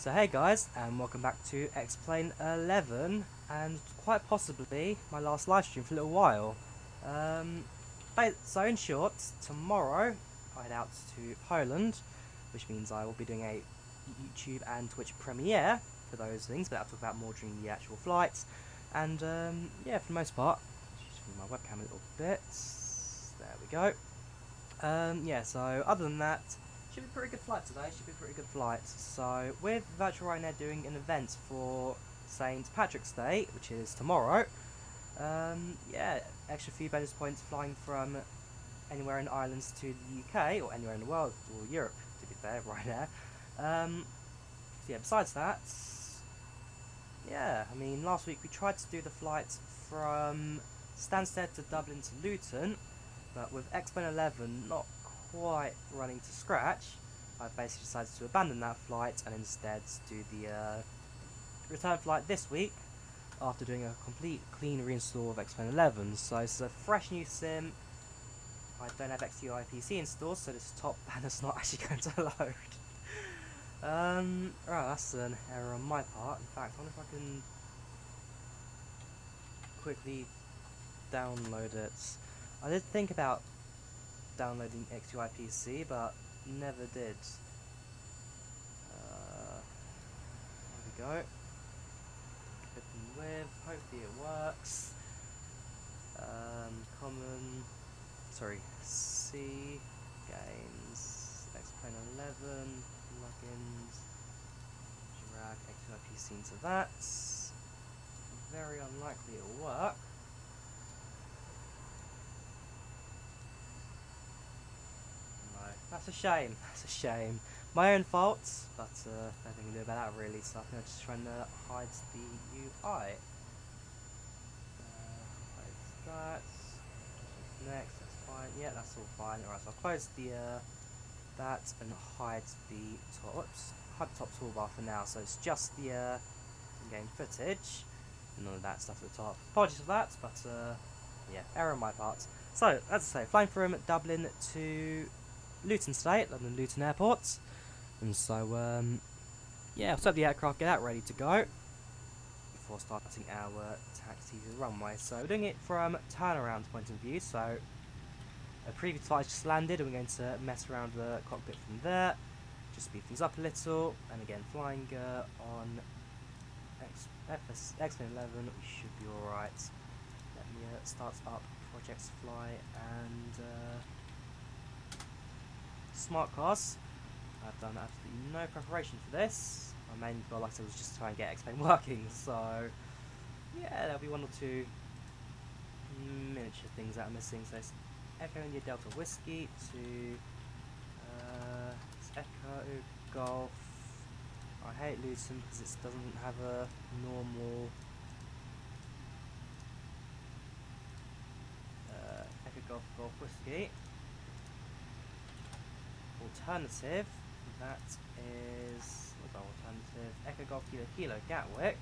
So hey guys, and welcome back to X-Plane 11, and quite possibly my last live stream for a little while. So in short, tomorrow I head out to Poland, which means I will be doing a YouTube and Twitch premiere for those things, but I'll talk about more during the actual flights. And yeah, for the most part, just move my webcam a little bit. There we go. Yeah, so other than that, should be a pretty good flight today, should be a pretty good flight. So, with Virtual Ryanair doing an event for St. Patrick's Day, which is tomorrow, yeah, extra few bonus points flying from anywhere in Ireland to the UK, or anywhere in the world, or Europe, to be fair, Ryanair. So yeah, besides that, yeah, I mean, last week we tried to do the flight from Stansted to Dublin to Luton, but with X-Plane 11 not quite running to scratch, I basically decided to abandon that flight and instead do the return flight this week after doing a complete clean reinstall of X-Plane 11. So this is a fresh new sim. I don't have XUI PC installed, so this top banner's not actually going to load. Right, that's an error on my part. In fact, I wonder if I can quickly download it. I did think about downloading XUI PC, but never did. There we go. Open with, hopefully it works. C games, X-Plane 11, plugins, drag XUI PC into that. Very unlikely it'll work. That's a shame, that's a shame. My own fault, but nothing I can do about that really, so I think I'm just trying to hide the UI. Hide that. Next, that's fine. Yeah, that's all fine. Alright, so I'll close the that and hide the top. Oops, hide the top toolbar for now, so it's just the in-game footage. None of that stuff at the top. Apologies for that, but yeah, error on my part. So, as I say, flying from Dublin to Luton today, London Luton Airport, and so yeah, I'll set the aircraft, get that ready to go before starting our taxi to the runway. So we're doing it from turnaround point of view, so a previous flight just landed and we're going to mess around the cockpit from there, just speed things up a little, and again flying on X-Plane 11, we should be alright. Let me start up Projects Fly and smart cars. I've done absolutely no preparation for this. My main goal, like I said, was just to try and get X-Plane working, so yeah, there'll be one or two miniature things that are missing. So it's Echo India Delta Whiskey to it's Echo Golf. I hate Luton because it doesn't have a normal Echo Golf Golf Whiskey. Alternative, that is, what's our alternative? Echo Golf Kilo Kilo Gatwick.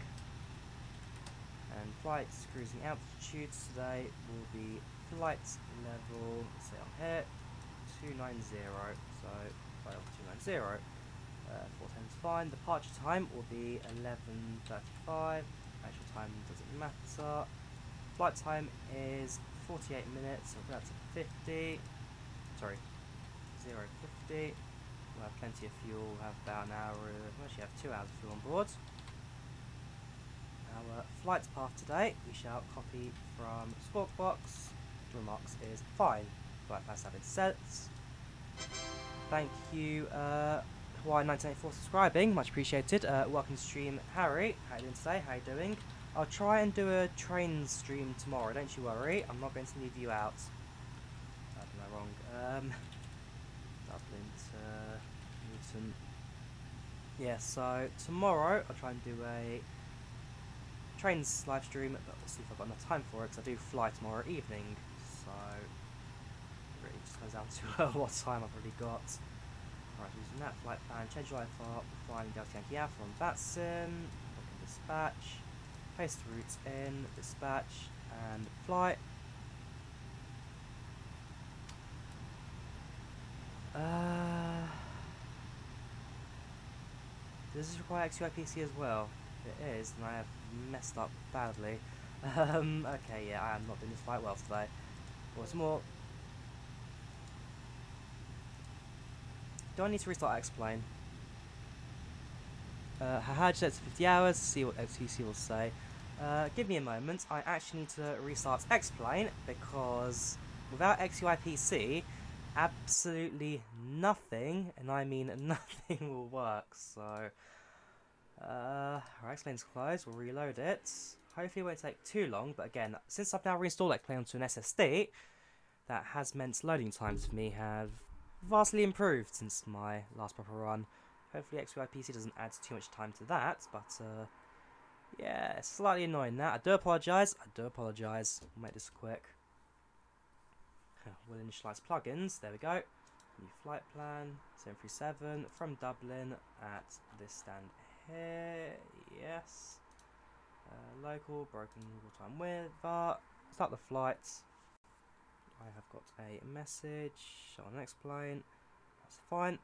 And flights cruising altitudes today will be flight level, let's say on here, 290, so flight level 290. 410 is fine. Departure time will be 11:35. Actual time doesn't matter. Flight time is 48 minutes, so that's 50. Sorry. 0:50. We'll have plenty of fuel, we'll have about an hour, we'll actually have 2 hours of fuel on board. Our flight path today, we shall copy from Squawk Box. Remarks is fine. Flight path have been set. Thank you, Hawaii 1984 subscribing, much appreciated. Welcome to stream, Harry. How you doing today? How you doing? I'll try and do a train stream tomorrow, don't you worry. I'm not going to leave you out. Am I wrong? Dublin to Luton. Yeah, so tomorrow I'll try and do a trains live stream, but we'll see if I've got enough time for it, because I do fly tomorrow evening, so it really just comes down to what time I've already got. Alright, using that flight plan, change life up, flying Delta Yankee Alpha on Batson, look at dispatch, paste the routes in, dispatch, and flight. Does this require XUIPC as well? If it is, then I have messed up badly. Okay, yeah, I am not doing this quite well today. What's more... Do I need to restart X-Plane? Had set to 50 hours, see what XTC will say. Give me a moment, I actually need to restart X-Plane because without XUIPC, absolutely nothing, and I mean nothing, will work. So, our X-Plane's closed, we'll reload it. Hopefully it won't take too long, but again, since I've now reinstalled X-Plane onto an SSD, that has meant loading times for me have vastly improved since my last proper run. Hopefully XUIPC doesn't add too much time to that, but yeah, it's slightly annoying that. I do apologise, I'll make this quick. We'll initialise plugins, there we go. New flight plan, 737 from Dublin at this stand here, yes. Local, broken real-time weather, start the flight. I have got a message on X-Plane, that's fine.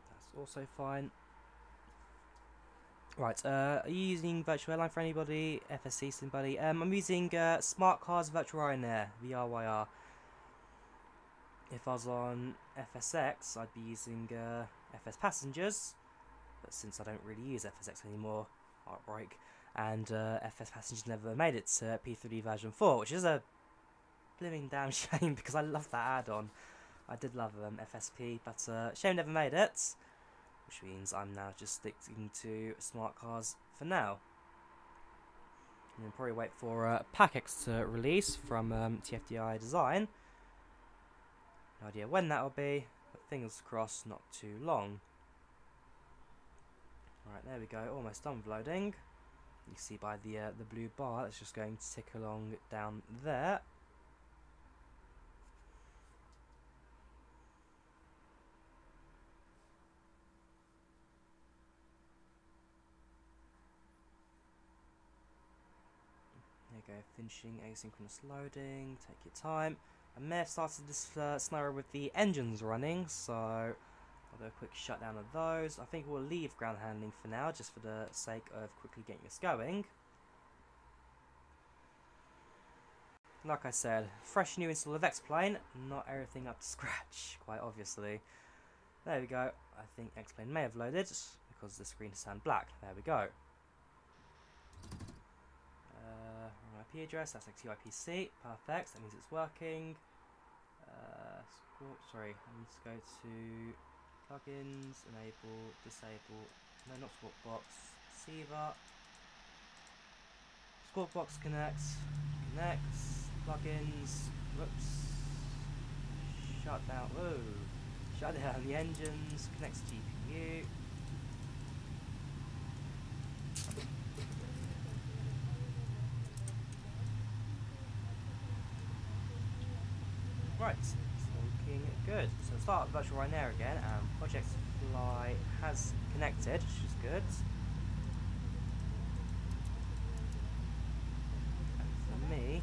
That's also fine. Right, are you using virtual airline for anybody? FSC somebody? I'm using Smart Cars Virtual Ryanair, VRYR. If I was on FSX, I'd be using FS Passengers, but since I don't really use FSX anymore, heartbreak, and FS Passengers never made it to P3 version 4, which is a blimmin' damn shame because I love that add-on. I did love FSP, but shame never made it, which means I'm now just sticking to Smart Cars for now. And then probably wait for PACX to release from TFDI Design. No idea when that will be, but fingers crossed not too long. Right, there we go, almost done with loading. You see by the blue bar, that's just going to tick along down there. There you go, finishing asynchronous loading, take your time. I may have started this scenario with the engines running, so I'll do a quick shutdown of those. I think we'll leave ground handling for now, just for the sake of quickly getting this going. Like I said, fresh new install of X-Plane, not everything up to scratch, quite obviously. There we go, I think X-Plane may have loaded, because the screen has turned black. There we go. IP address, that's XUIPC, perfect, that means it's working. Sorry, I need to go to plugins, enable, disable, no, not Squawk Box, Receiver, Squawk Box connects, plugins, whoops, shut down, whoa, shut down the engines, connects GPU. Right, it's looking good. So start Virtual Ryanair again, and Project Fly has connected, which is good. And for me,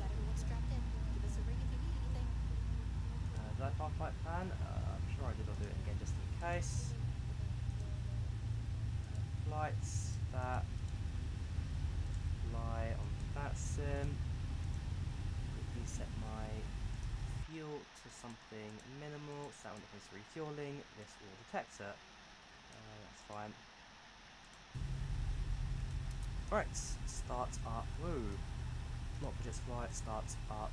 did I file flight plan? I'm sure I did, I'll do it again just in case. Flights that fly on that sim. Quickly set my fuel to something minimal, so that when it comes to refueling, this will detect it. That's fine. Right, start up. Woo! Not Project Flight, start up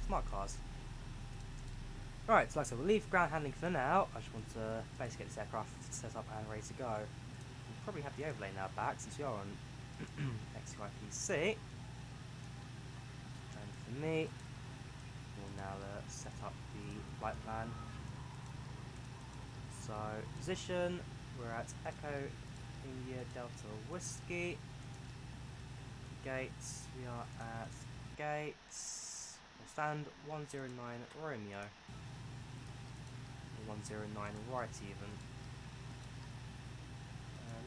Smart Cars. Right, so like I said, we'll leave ground handling for now. I just want to basically get this aircraft set up and ready to go. We'll probably have the overlay now back since we are on XUIPC. And for me, we'll now set up the flight plan. So, position, we're at Echo India Delta Whiskey. Gates, we are at gates. We'll stand 109 Romeo. Or 109 right even.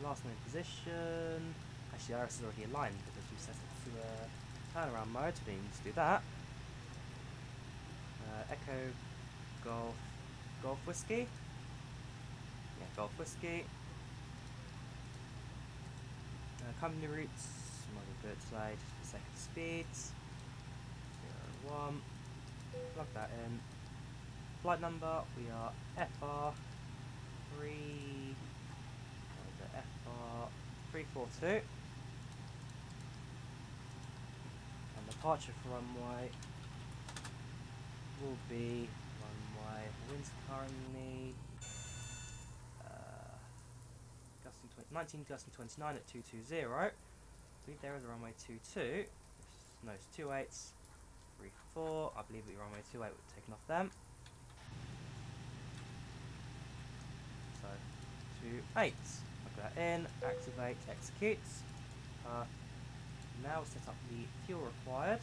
Last known position. Actually, the IRIS is already aligned because we set it to turnaround mode. We didn't need to do that. Echo Golf Whiskey. Yeah, Golf Whiskey. Company routes, model good side, second speeds. 01. Plug that in. Flight number, we are FR3. What is it? FR342. And departure for runway will be runway. Winds currently 19 gusting 29 at 220. I believe there is a runway 22. No, it's 28s. 34. I believe the runway 28 we've taken off them. So 28s. Plug that in. Activate. Execute. Now set up the fuel required.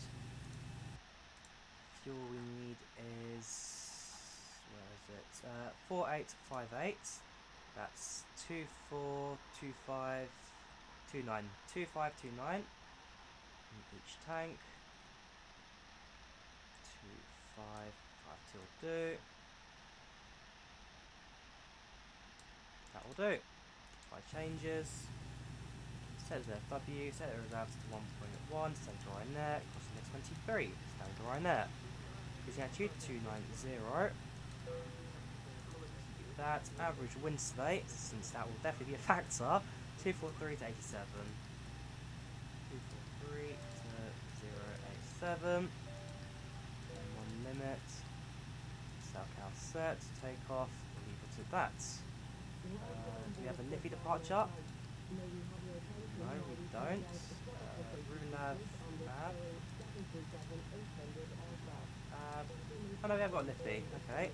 Fuel we need is, where is it? 4858. That's 242529. 2529 in each tank. 255 will do. That will do. 5 changes. Set the FW, set the reserves to 1.1, send to Ryanair, cost of 23, stand to Ryanair. Cruising altitude 290. That average wind today, since that will definitely be a factor, 243 to 87. 243 to 087. And 1 limit. South cow set, take off, leave it at that. We have a Liffey departure. No, we don't. Rulav, oh no, we have got Liffey. Okay. So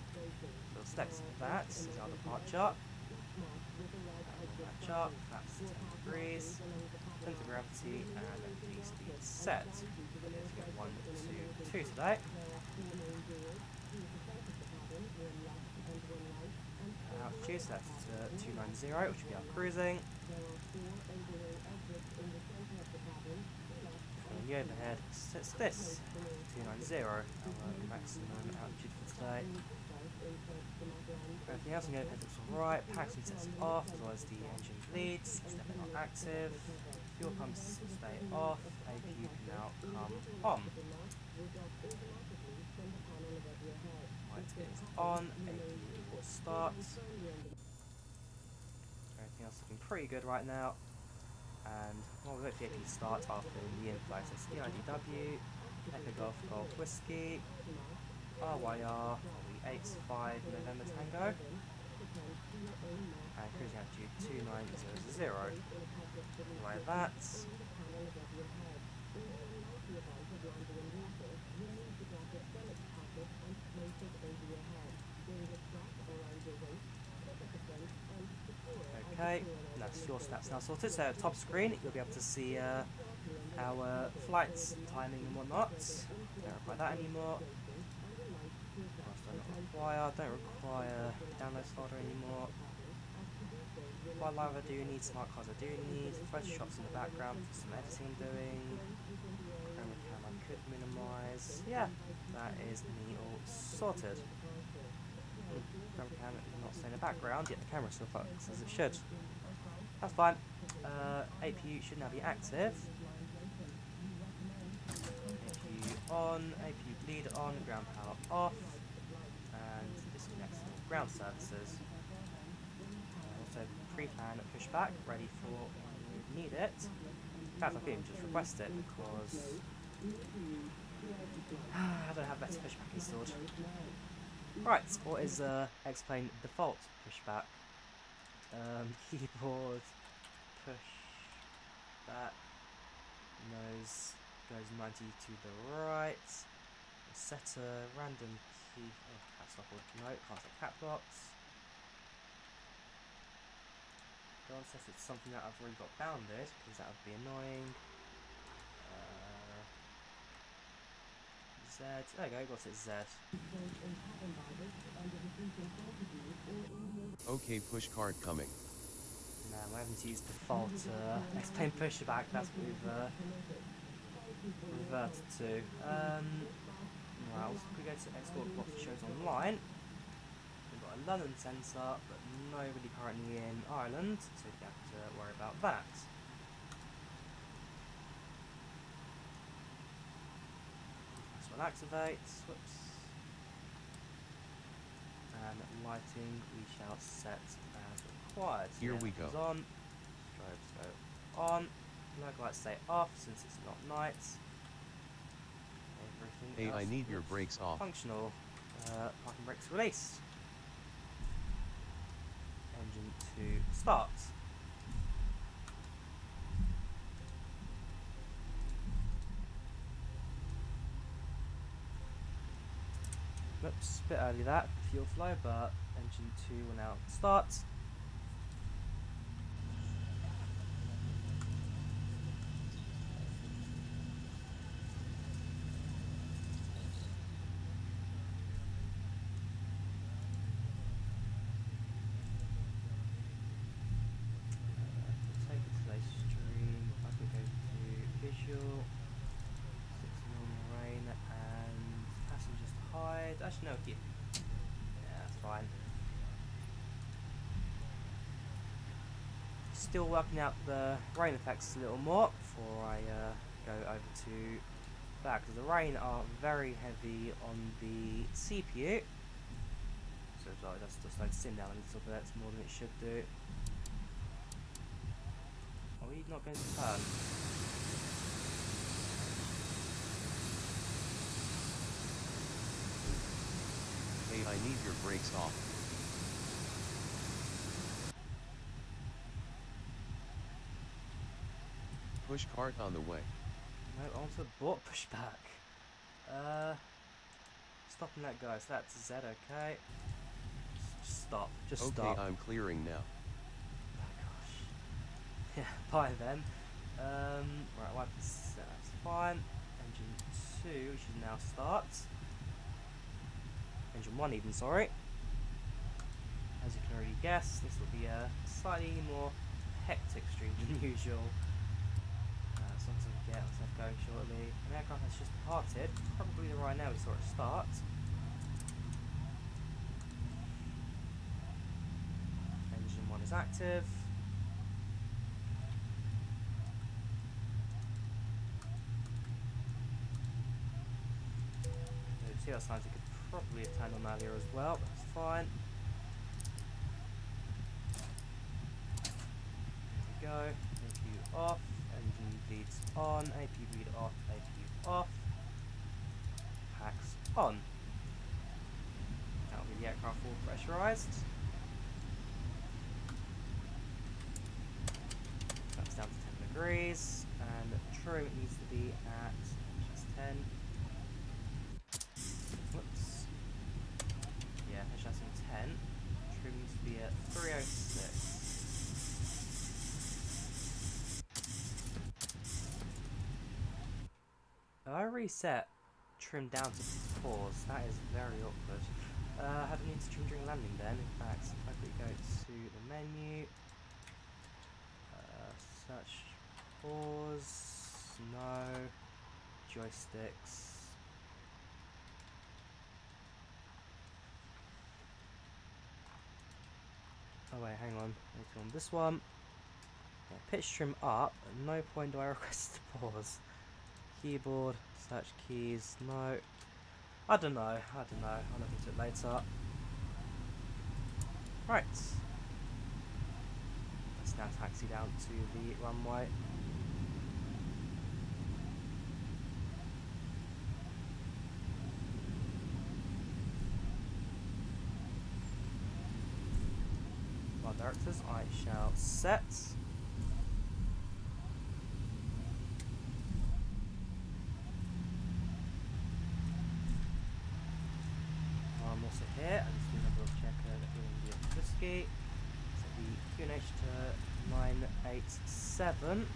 we'll select that as our departure. Match up, that's 10 degrees. Center of gravity and the speed set. Let's get 1, 2, 2 today. Altitude set to 290, which will be our cruising. And the overhead sets this 290, our maximum altitude for today. Everything else on the overhead looks alright. Paxton sets off, as well as the engine bleeds. Stepping on active. Fuel pumps stay off. APU can now come on. Light is on. APU will start. Everything else looking pretty good right now. And well, we'll wait for the APU to start after the in-flight. So DIDW, Echo Golf Whiskey, RYR, 85 November Tango, and cruising altitude 2900. Like that. Okay, that's your stats now sorted. So top screen, you'll be able to see our flights, timing and whatnot. Don't require that anymore. Don't require downloads folder anymore. Wildlife I do need, smart cards I do need, photoshops in the background for some editing I'm doing. Chroma cam I could minimise. Yeah, that is me all sorted. Chroma cam is not staying in the background, yet the camera still focuses as it should. That's fine. APU should now be active. APU on, APU bleed on, ground power off, and disconnect ground services. Also pre-plan pushback, ready for when you need it. In fact, I could even just request it because I don't have better pushback installed. Right, what is explain default pushback? Keyboard push that nose goes 90 to the right. Set a random key. Oh, caps lock or no, can't set cap locks. Don't set it to something that I've already got bounded because that would be annoying. Z. There we go, got it Z. Okay, push card coming. No, we're having to use default explain pushback. That's what we've reverted to. Right, also if we go to export what shows online, we've got a London centre, but nobody currently in Ireland, so we don't have to worry about that. This one activates, whoops. And lighting we shall set as required. So Here we go. On, strobes go on, local lights stay off since it's not night. Everything Hey, else I need your brakes off. Functional. Parking brakes released. Engine to start. Oops, a bit early that fuel flow, but engine 2 will now start. Take it to the stream. I could go to visual, 6 normal rain, and passengers to hide. Actually, no, keep. Yeah, that's fine. Still working out the rain effects a little more before I go over to that, because the rain are very heavy on the CPU. So that's just like sim down a little bit more than it should do. Are we not going to turn? Hey, I need your brakes off. Push cart on the way. No, onto abort pushback. Stop and let go. So that's Z, okay. Just stop. Just Okay, stop. I'm clearing now. Oh gosh. Yeah, bye then. Right, wipe this. That's fine. Engine 2 should now start. Engine 1 even, sorry. As you can already guess, this will be a slightly more hectic stream than usual. As long as I can get myself going shortly. An aircraft has just departed, probably the Ryanair we saw it start. Engine 1 is active. See that signs it could probably have turned on earlier as well, but that's fine. There we go. APU off, engine leads on, APU read off, APU off. Packs on. That'll be the aircraft all pressurised. That's down to 10 degrees, and trim needs to be at just 10. Whoops. Yeah, adjusting 10. Trim needs to be at 306. If I reset trim down to pause, that is very awkward. I don't need to trim during landing then. In fact, if I quickly go to the menu, search, pause, no, joysticks. Oh wait, hang on. Let's go on this one. Yeah, pitch trim up. At no point do I request to pause. Keyboard, search keys, no. I don't know. I'll look into it later. Right. Let's now taxi down to the runway. Directors, I shall set. I'm also here, and just do a number of checker in the Frisky. So the QNH to 987.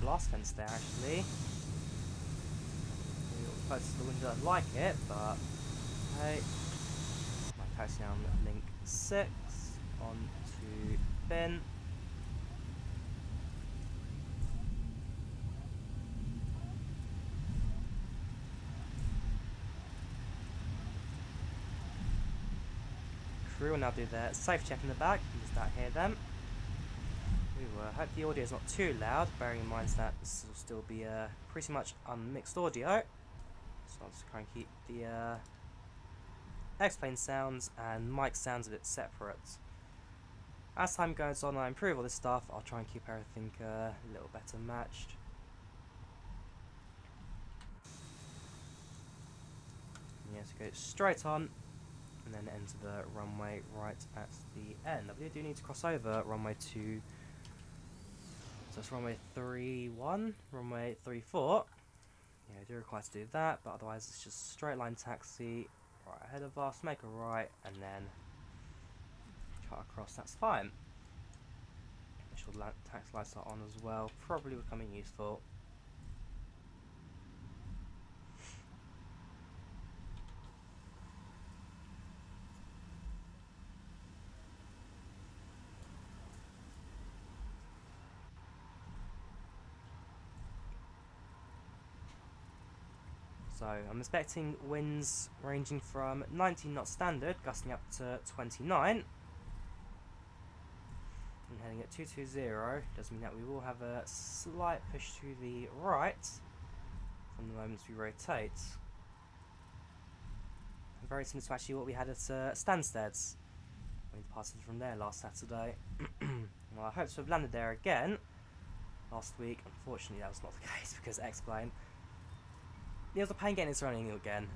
Blast fence there actually. Maybe close to the window, I like it, but hey. taxi down link 6 on to bin. Crew will now do their safe check in the back. You just not hear them. Hope the audio is not too loud, bearing in mind that this will still be pretty much unmixed audio. So I'll just try and keep the X-plane sounds and mic sounds a bit separate. As time goes on and I improve all this stuff, I'll try and keep everything a little better matched. Yeah, so go straight on and then enter the runway right at the end. I believe I do need to cross over runway 2. So it's runway 31, runway 34. Yeah, I do require to do that, but otherwise it's just straight line taxi right ahead of us, make a right, and then cut across, that's fine. Make sure the taxi lights are on as well, probably becoming useful. So I'm expecting winds ranging from 19 knots standard, gusting up to 29. And heading at 220 does mean that we will have a slight push to the right from the moment we rotate. Very similar to actually what we had at Stansted's when we departed from there last Saturday. Well, I hope to have landed there again last week. Unfortunately, that was not the case because X-Plane. It was a pain getting this running again.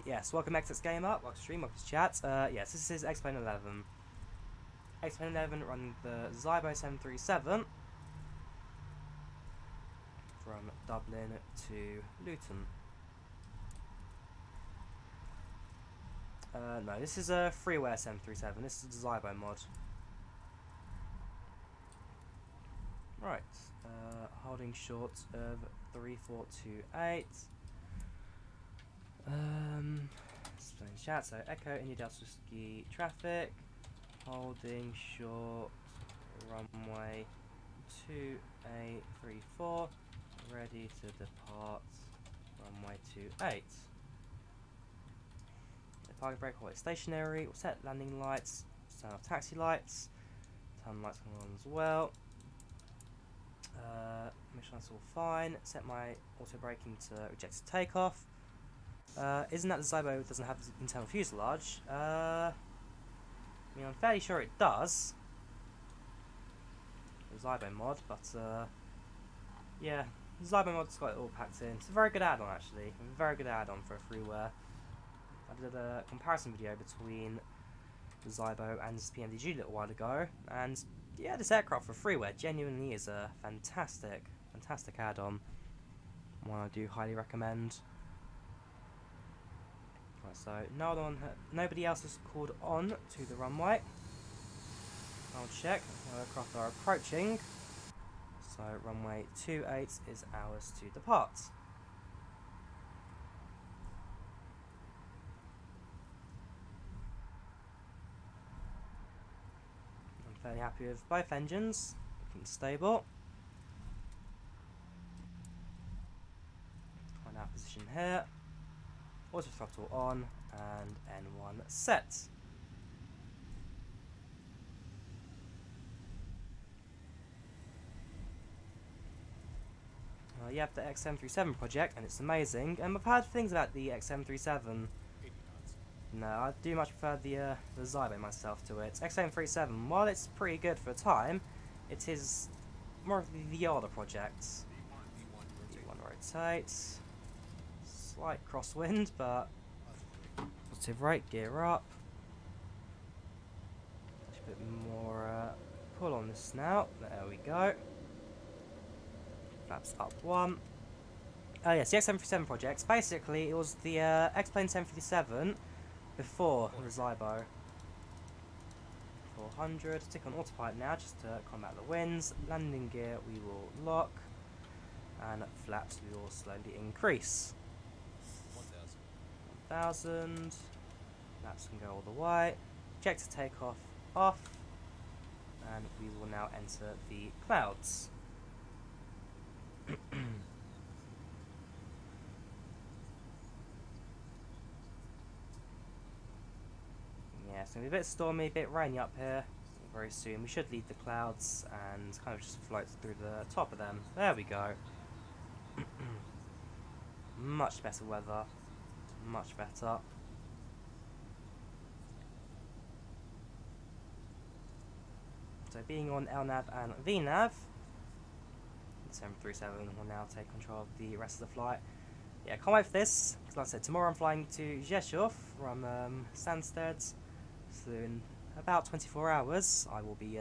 Yes, welcome back to this gamer, welcome to stream, welcome to chat. Yes, this is X-Plane 11. X-Plane 11 running the ZIBO 737 from Dublin to Luton. No, this is a freeware 737, this is a ZIBO mod. Right, holding short of 3428. Chat, so Echo India Delta Whiskey traffic, holding short, runway 2834, ready to depart, runway 28. The target brake hold stationary, we'll set landing lights, turn off taxi lights, turn lights on as well. Make sure that's all fine, set my auto braking to rejected takeoff. Isn't that the ZIBO doesn't have the internal fuselage? I mean, I'm fairly sure it does. The ZIBO mod, but yeah, the ZIBO mod's got it all packed in. It's a very good add-on actually, a very good add-on for a freeware. I did a comparison video between the ZIBO and this PMDG a little while ago, and yeah, this aircraft for freeware genuinely is a fantastic add-on. One I do highly recommend. Right, so nobody else has called on to the runway. I'll check. Aircraft are approaching. So runway 28 is ours to depart. I'm fairly happy with both engines. Looking stable. Find our position here. Auto throttle on and N1 set. You have the X737 project and it's amazing, and I've heard things about the X737. No, I do much prefer the ZIBO myself to it. X737, while it's pretty good for a time, it is more of the older projects. V1 rotate. Slight crosswind, but positive rate, gear up. A bit more pull on the snout. There we go. Flaps up one. Oh yes, the X737 projects. Basically, it was the X-Plane 737 before the ZIBO. 400. Stick on autopilot now, just to combat the winds. Landing gear we will lock, and flaps we will slowly increase. 1,000. Flaps can go all the way. ejector takeoff off, and we will now enter the clouds. Yeah, it's going to be a bit stormy, a bit rainy up here very soon. We should leave the clouds and kind of just float through the top of them. There we go. Much better weather. Much better. So being on LNAV and VNAV, the 737 will now take control of the rest of the flight. Yeah, can't wait for this, because like I said, tomorrow I'm flying to Rzeszów from Stansted, so in about 24 hours I will be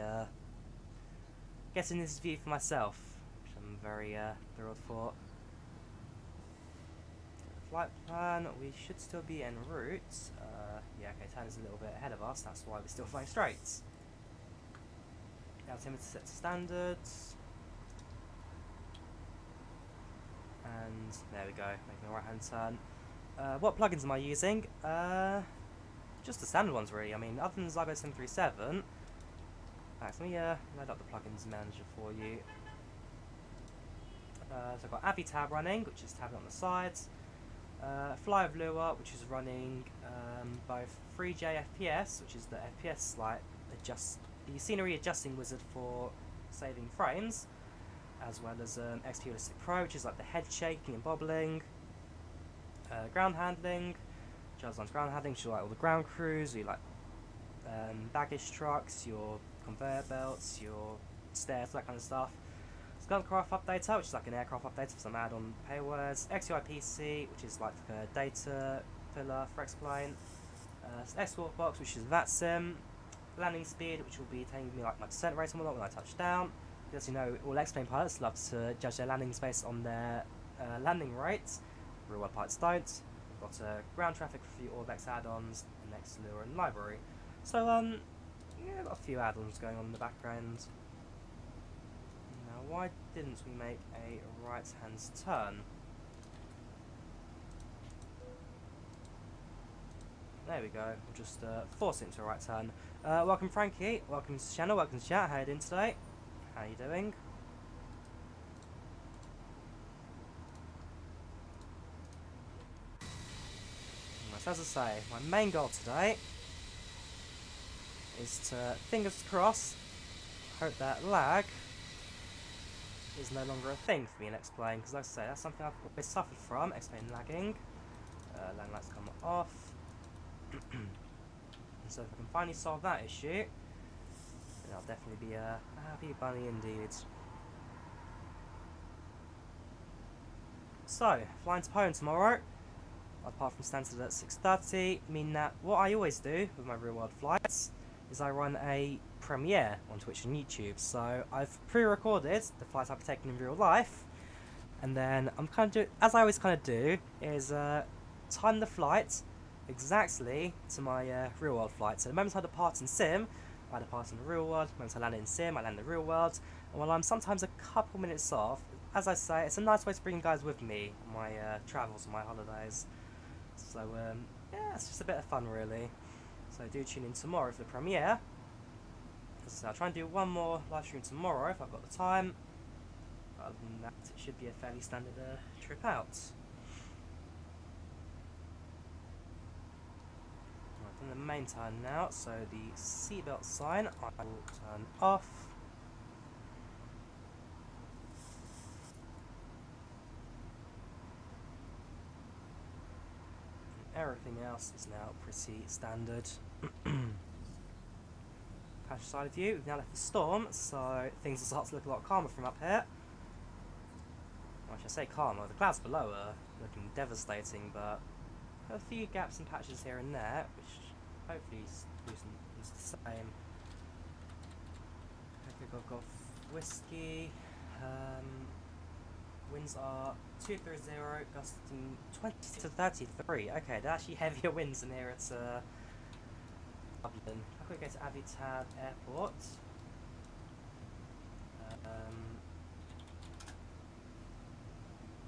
getting this view for myself, which I'm very thrilled for. Flight plan, we should still be en route. Yeah, okay, turn is a little bit ahead of us, that's why we're still flying straight. Altimeter set to standards. And there we go, making a right hand turn. What plugins am I using? Just the standard ones really. I mean, other than ZIBO 737. Let me load up the plugins manager for you. So I've got Avi tab running, which is tabbing on the sides. Heatblur, which is running both 3J FPS, which is the FPS the scenery adjusting wizard for saving frames, as well as XP Realistic Pro, which is like the head shaking and bobbling. Ground handling, Jazzon's ground handling, which is like all the ground crews, you like baggage trucks, your conveyor belts, your stairs, that kind of stuff. Gunnercraft updater, which is like an aircraft updater for some add-on paywords. XUI PC, which is like a data filler for X-Plane. Export box, which is VATSIM. Landing speed, which will be taking me like my descent rate and whatnot when I touch down. Because you know, all X-Plane pilots love to judge their landings based on their landing rates. Real world pilots don't. We've got ground traffic for a few Orbex add-ons, and next lure and library. So yeah, got a few add-ons going on in the background. Now, why didn't we make a right-hand turn? There we go. We'll just force it into a right turn. Welcome Frankie, welcome to the channel, welcome to chat. How are you doing today? How are you doing? So as I say, my main goal today is to, fingers crossed, hope that lag is no longer a thing for me in X-Plane, because like I say, that's something I've always suffered from, X-Plane lagging. Land lights come off. So if I can finally solve that issue, then I'll definitely be a happy bunny indeed. So, flying to Poland tomorrow. Apart from Stansted at 6:30, meaning that what I always do with my real world flights is I run a premiere on Twitch and YouTube. So I've pre-recorded the flights I've taken in real life, and then I'm kind of as I always kind of do is time the flight exactly to my real world flight. So the moment I depart in sim, I depart in the real world. The moment I land in sim, I land in the real world. And while I'm sometimes a couple minutes off, as I say, it's a nice way to bring you guys with me on my travels and my holidays. So yeah, it's just a bit of fun really. So do tune in tomorrow for the premiere. So I'll try and do one more live stream tomorrow if I've got the time. But other than that, it should be a fairly standard trip out. Right, on the main turn now, so the seatbelt sign I will turn off. Everything else is now pretty standard. Passenger side view, we've now left the storm, so things will start to look a lot calmer from up here. Well, I should say calmer, the clouds below are looking devastating, but a few gaps and patches here and there, which hopefully is the same. Hopefully I've got whiskey. Winds are 230, gusting 20 to 33. Okay, they're actually heavier winds than here at Dublin. How can we go to Avitab Airport?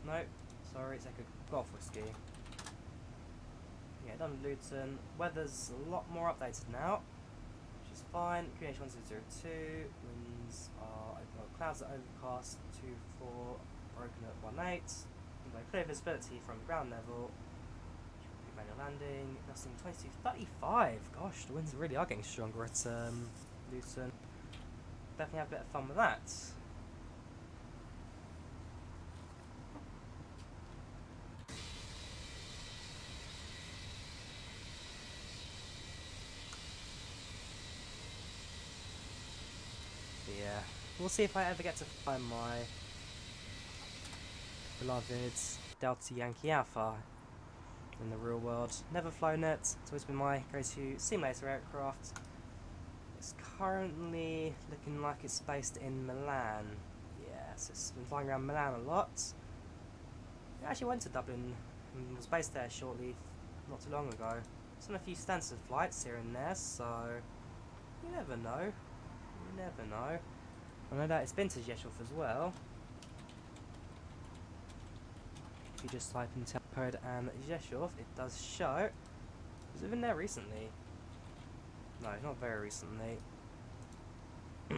Nope, sorry, take a golf whiskey. Yeah, done Luton. Weather's a lot more updated now. fine. QH 1002, winds are, well, clouds are overcast, 24, broken at 18. Clear visibility from ground level. Manual landing, gusting 22, 35. Gosh, the winds really are getting stronger at Luton. Definitely have a bit of fun with that. But yeah, we'll see if I ever get to find my beloved Delta Yankee Alpha in the real world. Never flown it, it's always been my go-to simulator aircraft. It's currently looking like it's based in Milan. Yes, it's been flying around Milan a lot. I actually went to Dublin and was based there shortly, not too long ago. It's on a few Stansted flights here and there, so you never know. You never know. I know that it's been to Rzeszów as well. If you just type in code and Rzeszów, it does show. Was it been there recently? No, not very recently. Yeah,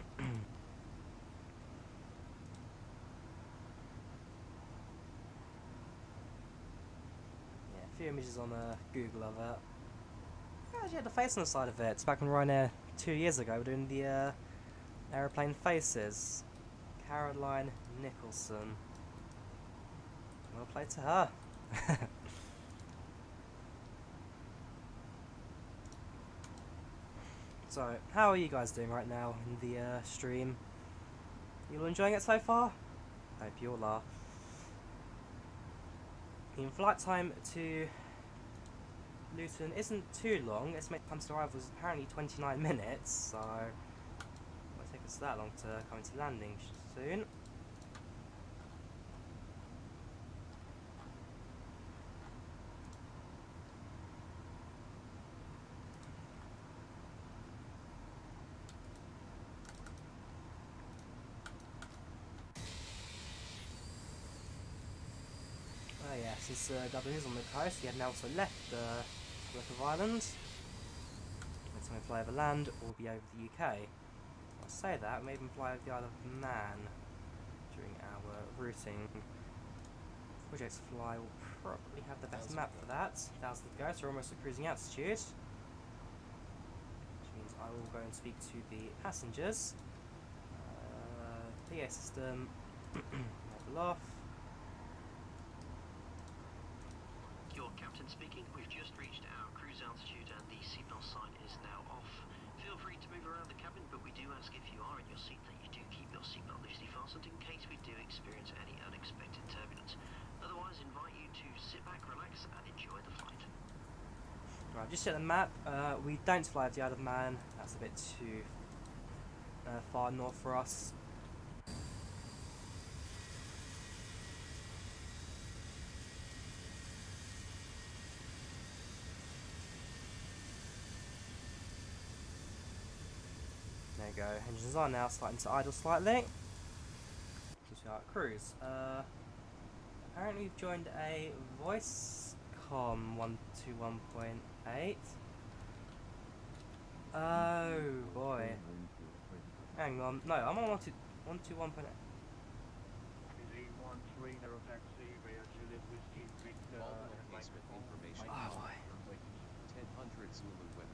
a few images on Google of it. I actually had the face on the side of it. It's back on Ryanair 2 years ago, we're doing the aeroplane faces. Caroline Nicholson. Well played to her. So, how are you guys doing right now in the stream? You all enjoying it so far? Hope you all are. In flight time to Luton isn't too long. Estimated time to arrival is apparently 29 minutes, so it won't take us that long to come into landing soon. Oh yeah, since Dublin is on the coast, we have now also left the Republic of Ireland. Next time we fly over land, or be over the UK. I'll say that, we may even fly over the Isle of Man during our routing. Projects Fly will probably have the best map for that. 1,000 to go, so we're almost at cruising altitude. Which means I will go and speak to the passengers. PA system, level off. Your captain speaking. We've just reached our cruise altitude and the seatbelt sign is now off. Feel free to move around the cabin, but we do ask if you are in your seat that you do keep your seatbelt loosely fastened in case we do experience any unexpected turbulence. Otherwise, invite you to sit back, relax and enjoy the flight. Right, just check the map. We don't fly over the Isle of Man. That's a bit too far north for us. There you go, engines are now starting to idle slightly. Just our cruise. Apparently we've joined a voice com 121.8. Oh boy. Hang on, no, I'm on 121.8. Oh boy. 1000 Zulu weather.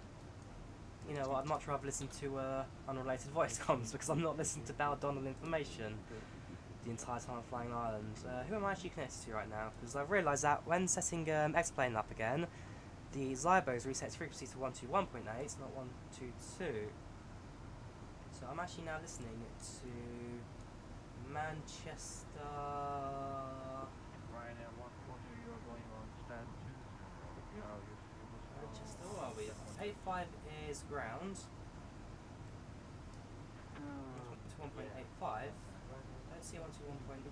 You know what, I'd much rather listen to unrelated voice comms because I'm not listening to Baldonal information the entire time I'm flying Ireland. Who am I actually connected to right now? Because I've realised that when setting X-Plane up again, the ZIBO's resets frequency to 121.8, not 122. So I'm actually now listening to Manchester... Ryanair 140, you are going on stand 2. Manchester, where are we? 85 is ground. To 1.85. I don't see 121.8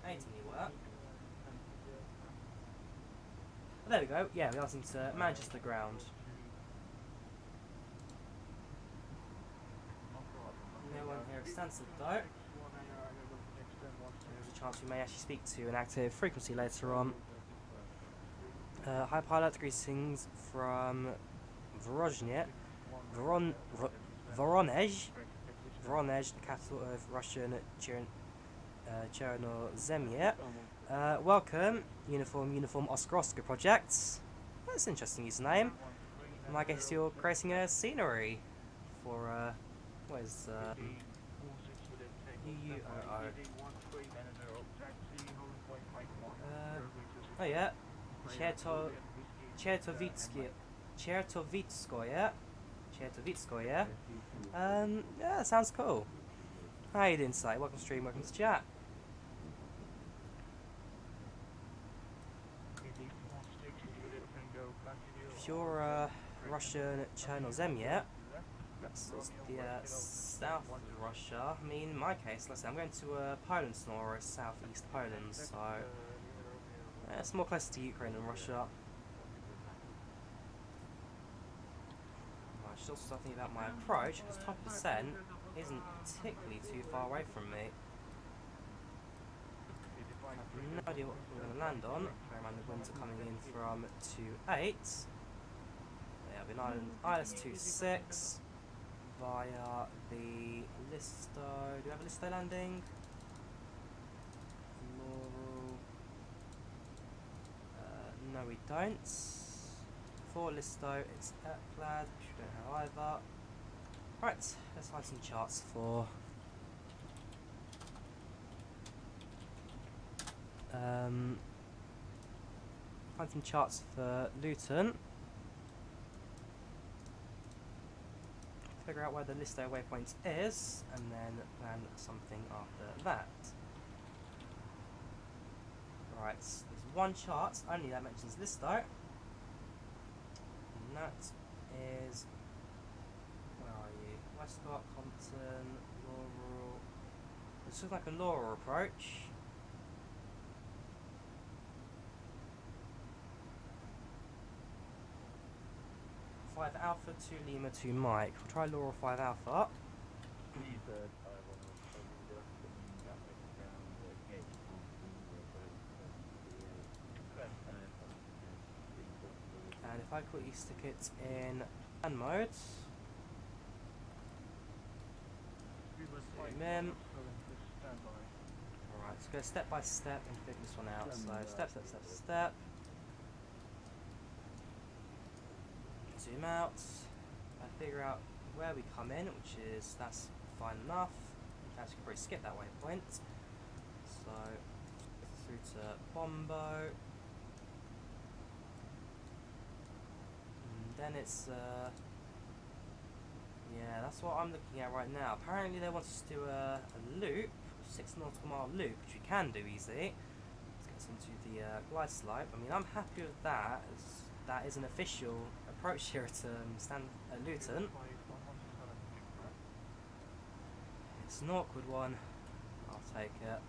anywhere. Oh, there we go. Yeah, we're listening to Manchester ground. No one here at Stansted though. There's a chance we may actually speak to an active frequency later on. Hi pilot, greetings from Vrojnie. Voronezh. Voronezh, the capital of Russian Chernozemye. Welcome, Uniform Oscar Project. That's an interesting username. And I guess you're creating a scenery for, what is, UUOO. Oh yeah, Chertovitskoye. Yeah, sounds cool. How you doing today? Welcome to stream, welcome to chat. If you're Russian Chernozemye, that's the south of Russia. I mean, in my case, let's say I'm going to Poland tomorrow, or southeast Poland, so it's more closer to Ukraine than Russia. I should also start thinking about my approach, because top percent isn't particularly too far away from me. I have no idea what we're going to land on. And the winds are coming in from 28. Yeah, I've been ILS-26 via the Listo. Do we have a Listo landing? Laurel. No, we don't. For Listo, it's Epplad, which we don't have either. Right, let's find some charts for. Find some charts for Luton. Figure out where the Listo waypoint is, and then plan something after that. Right, there's one chart only that mentions Listo, and that is, where are you? Westcott, Compton, Laurel. This looks like a Laurel approach. 5 Alpha, 2 Lima, 2 Mike. We'll try Laurel 5 Alpha. And if I quickly stick it in land mode, zoom in. Alright, let's go step by step and figure this one out. So step, step, step, step. Zoom out. I figure out where we come in, which is, that's fine enough. In fact, you can probably skip that waypoint. So through to Bombo. And then it's yeah, that's what I'm looking at right now. Apparently they want us to do a loop, 6 nautical mile loop, which we can do easily. Let's get into the glide slope. I mean, I'm happy with that, as that is an official approach here at Luton. It's an awkward one. I'll take it.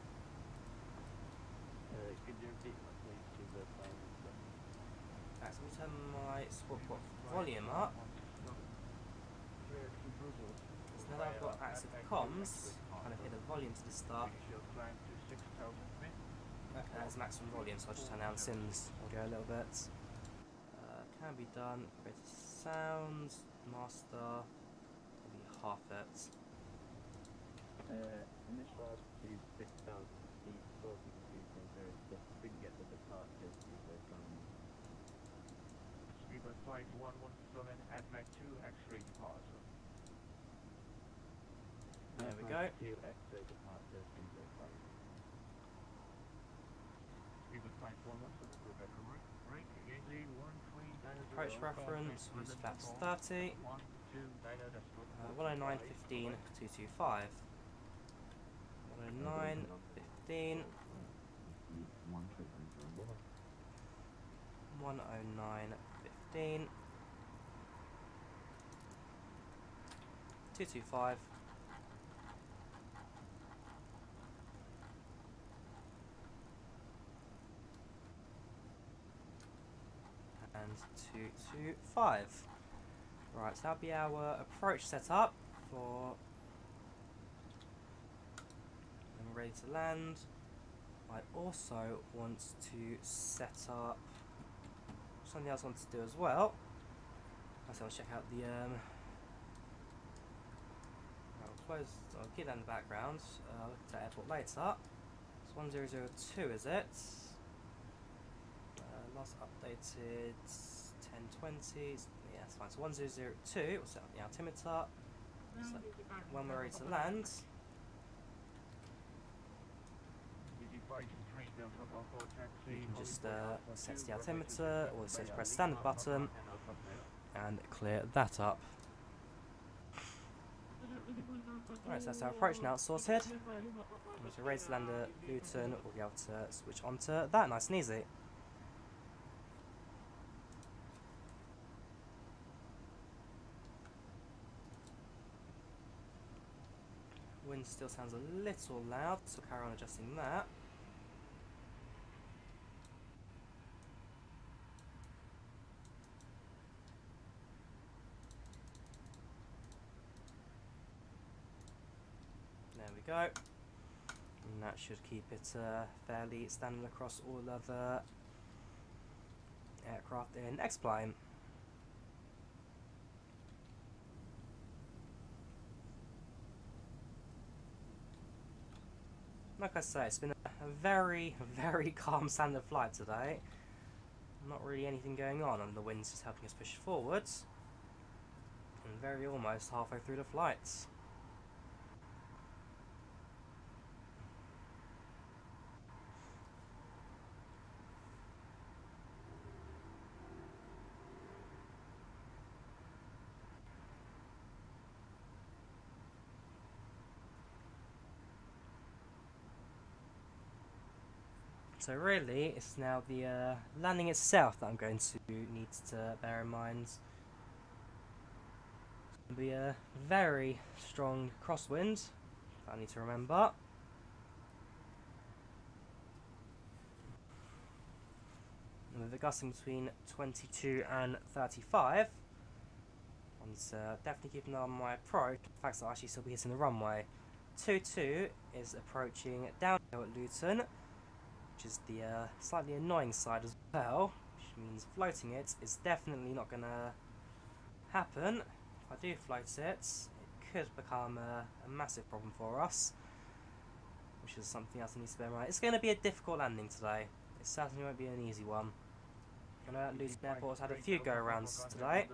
Right, so we turn my sport volume up. So now that I've got active comms, kind of hit the volume to the start. Okay, that's maximum volume, so I'll just turn down Sims audio a little bit. Can be done. Create sounds, master, maybe half it. Initial altitude 6,000 feet, 42.0, just didn't get the departure from Speedbird flight 117 at Mach 2 X-ray departure. There we go. X-ray departure, Speedbird flight. Speedbird flight 117, Quebec, rank easy 1390. Approach reference, use flaps 30. 109.15, 225. 109.15. 109.15. 225. And 225. Right, so that'll be our approach setup for when we're ready to land. I also want to set up something else I want to do as well. I want to check out the close. I'll keep that in the background. I'll look at that airport later. It's 1002, is it? Last updated 1020. Yeah, that's fine. So 1002. We'll set up the altimeter. So when we're ready to land, you can just set the altimeter, or just press standard button and clear that up. Alright, so that's our approach now sorted. Once we're ready to land at Luton, we'll be able to switch onto that nice and easy. Wind still sounds a little loud, so carry on adjusting that. There we go. And that should keep it fairly standard across all other aircraft in X-Plane. Like I say, it's been a very, very calm standard flight today. Not really anything going on, and the wind's just helping us push forwards. And very almost halfway through the flights. So really, it's now the landing itself that I'm going to need to bear in mind. It's going to be a very strong crosswind that I need to remember. And with a gusting between 22 and 35, I'm definitely keeping an eye on my approach. The fact that I'll actually still be hitting the runway. 22 is approaching downhill at Luton, which is the slightly annoying side as well, which means floating it is definitely not going to happen. If I do float it, it could become a massive problem for us, which is something else I need to bear in mind. It's going to be a difficult landing today. It certainly won't be an easy one. I know that Luton Airport has had a few go-arounds today.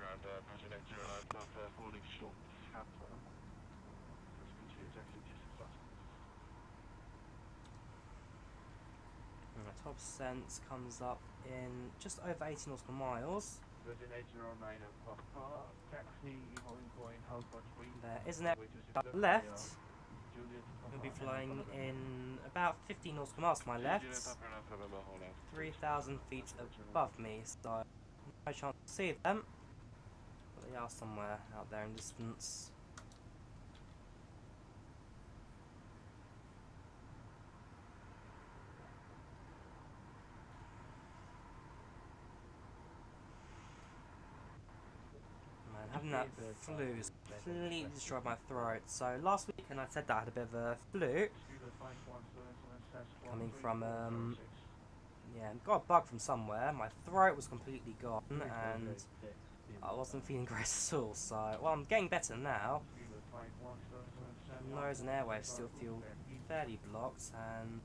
Around Passion 809 falling short Heatblur. And the top sense comes up in just over 80 nautical miles. There is an aircraft left. We'll be flying in about 15 nautical miles to my left, 3,000 feet above me, so no chance to see them. They are somewhere out there in distance. Man, having that flu has completely destroyed my throat. So last weekend I said that I had a bit of a flu coming from yeah, got a bug from somewhere. My throat was completely gone and I wasn't feeling great at all, so, well, I'm getting better now. Nose and airways still feel fairly blocked, and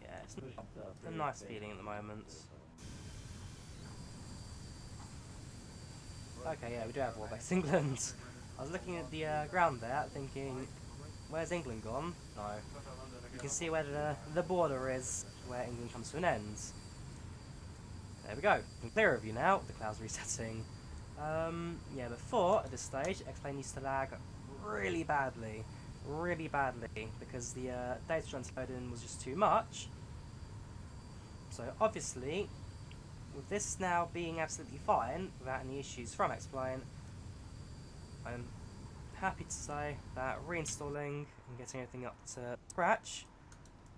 yeah, it's not a nice feeling at the moment. Okay, yeah, we do have War Base England. I was looking at the ground there, thinking, where's England gone? No. You can see where the border is, where England comes to an end. There we go. I'm clear of you now. The cloud's resetting. Yeah, before at this stage, X-Plane used to lag really badly, because the data transloading was just too much. So obviously, with this now being absolutely fine without any issues from X-Plane, I'm happy to say that reinstalling and getting everything up to scratch,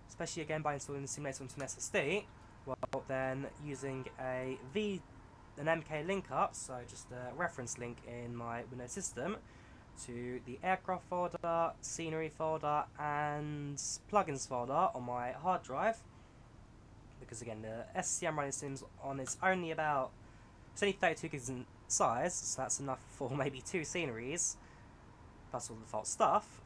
especially again by installing the simulator onto an SSD, well then using an MK link up, so just a reference link in my Windows system to the aircraft folder, scenery folder and plugins folder on my hard drive, because again the SSD I'm running sims on is only 32 gigs in size, so that's enough for maybe 2 sceneries plus all the default stuff.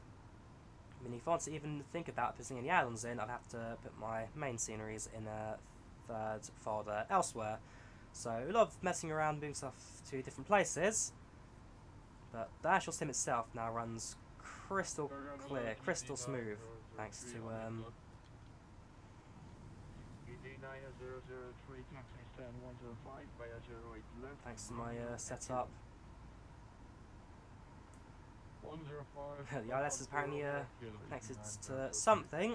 I mean, if I want to even think about putting any add-ons in, I'd have to put my main sceneries in a 3rd folder elsewhere. So a lot of messing around, moving stuff to different places, but the actual sim itself now runs crystal clear, crystal smooth, thanks to my setup. 105. The ILS is apparently connected to something.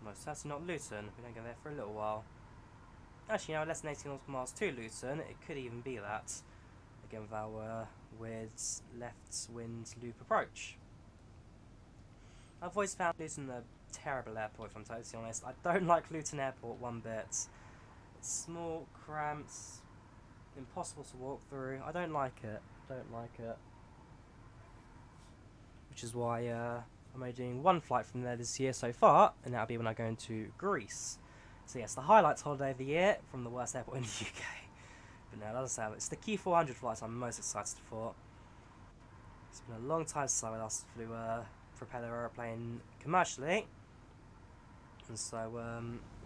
No, it's certainly not Luton. We don't go there for a little while. Actually, less than 18 nautical miles to Luton. It could even be that. Again, with our weird left wind loop approach. I've always found Luton a terrible airport, if I'm totally honest. I don't like Luton Airport one bit. It's small, cramped, impossible to walk through. I don't like it. Which is why I'm only doing 1 flight from there this year so far, and that'll be when I go into Greece. So yes, the highlights holiday of the year from the worst airport in the UK. But no, as I say, it's the Q400 flights I'm most excited for. It's been a long time since I last flew a propeller aeroplane commercially. And so,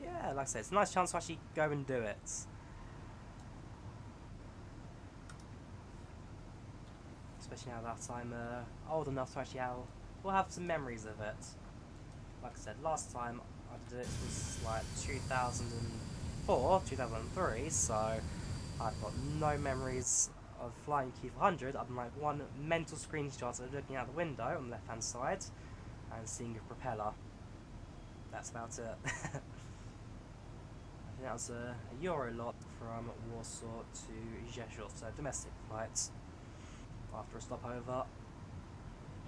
yeah, like I said, it's a nice chance to actually go and do it. Especially now that I'm old enough to actually have some memories of it. Like I said, last time I did it was like 2004, 2003, so I've got no memories of flying Q400 other than like one mental screenshot of looking out the window on the left hand side and seeing a propeller. That's about it. I think that was a Euro lot from Warsaw to Rzeszów, so domestic flights. After a stopover.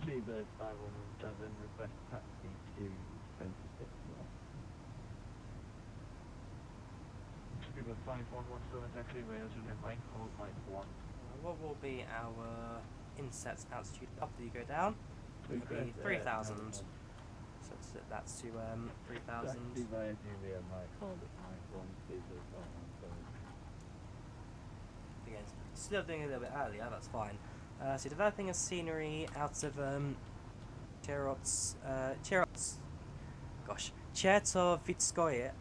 Seabird 517 request taxi to 26 knots. Seabird 5117 taxi rails to the main hold line 1. What will be our inset altitude after you go down? It will be 3,000. So that's to 3,000. Taxi via Julia might hold at night 1, Seabird 517. Again, still doing it a little bit earlier, that's fine. So developing a scenery out of Chertovitskoye,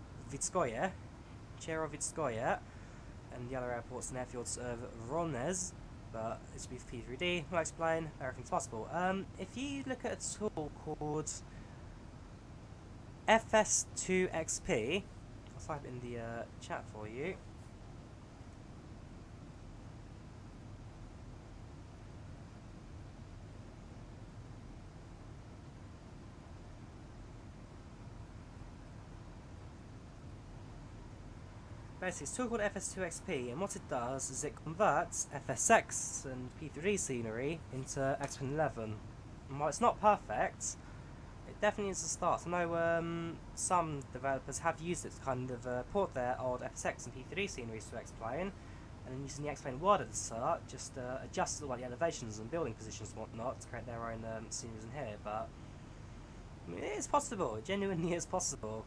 and the other airports and airfields of Voronezh, but it's with P3D. I'll explain. Everything's possible. If you look at a tool called FS2XP, I'll type it in the chat for you. Basically, it's a tool called FS2XP, and what it does is it converts FSX and P3D scenery into X11. And while it's not perfect, it definitely is a start. I know some developers have used it to kind of port their old FSX and P3D sceneries to X-Plane, and then using the X-Plane word editor, just adjust all the elevations and building positions and whatnot to create their own sceneries in here. But I mean, it is possible. It genuinely is possible.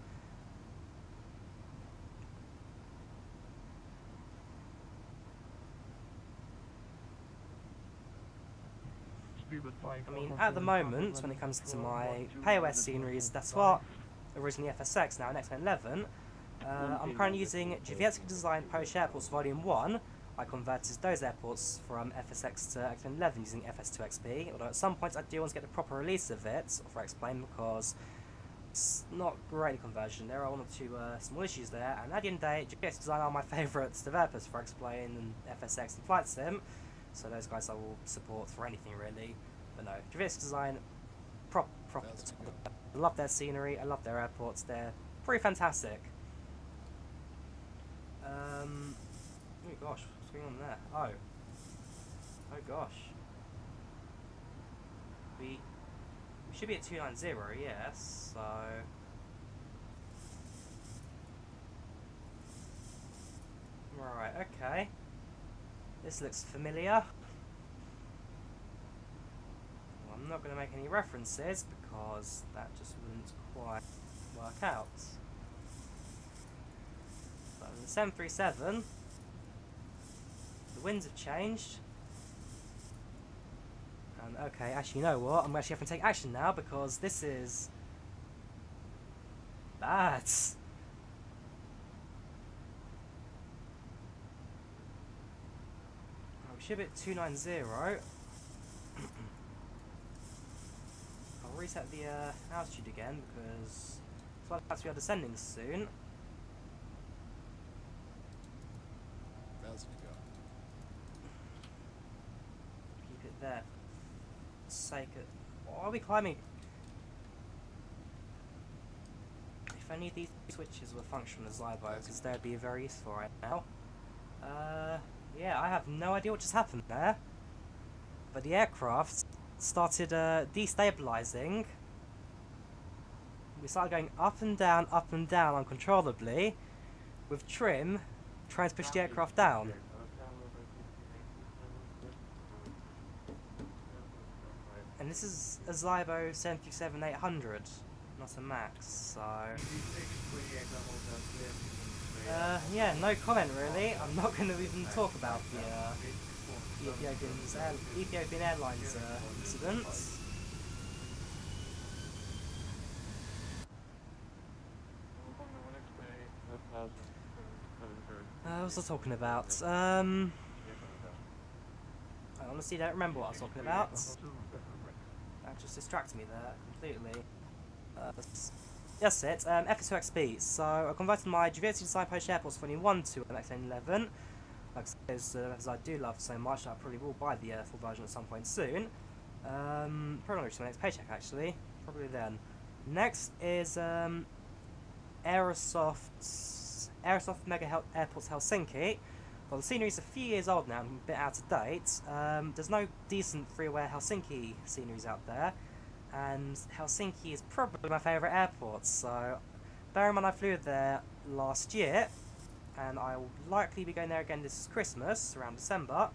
I mean, at the moment, when it comes to my POS sceneries, that's what originally FSX, now in X11, I'm currently using Drawyah Design Polish Airports Volume 1. I converted those airports from FSX to X11 using FS2XP, although at some points I do want to get the proper release of it for X-Plane because it's not great conversion. There are 1 or 2 small issues there, and at the end of the day, Drawyah Design are my favourite developers for X-Plane and FSX and Flight Sim. So those guys I will support for anything really. But no, Drawyah Design, I love their scenery, I love their airports, they're pretty fantastic. Oh gosh, what's going on there? Oh gosh. we should be at 290, yes, so... Right, okay. This looks familiar. Well, I'm not going to make any references because that just wouldn't quite work out. But with the 737, the winds have changed. And okay, actually, you know what? I'm actually having to take action now because this is bad. We should be at 290. I'll reset the altitude again because it's likely to be descending soon. 1,000 to go. Keep it there. Sake of... What are we climbing? If only these switches were functional as ZIBO, because they'd be very useful right now. Yeah, I have no idea what just happened there. But the aircraft started destabilizing. We started going up and down uncontrollably, with trim trying to push the aircraft down. And this is a ZIBO 737-800, not a Max, so... yeah, no comment really. I'm not going to even talk about the Ethiopian Airlines incidents. What was I talking about? I honestly don't remember what I was talking about. That just distracted me there completely. That's it, F2XP. So I converted my Drawyah design Polish Airports 21 to an X11. Like I said, as I do love so much, I probably will buy the full version at some point soon. Probably not my next paycheck actually. Probably then. Next is Aerosoft Mega Airports Helsinki. Well, the scenery's a few years old now and a bit out of date. There's no decent freeware Helsinki sceneries out there. And Helsinki is probably my favourite airport, so bear in mind I flew there last year, and I will likely be going there again this Christmas, around December.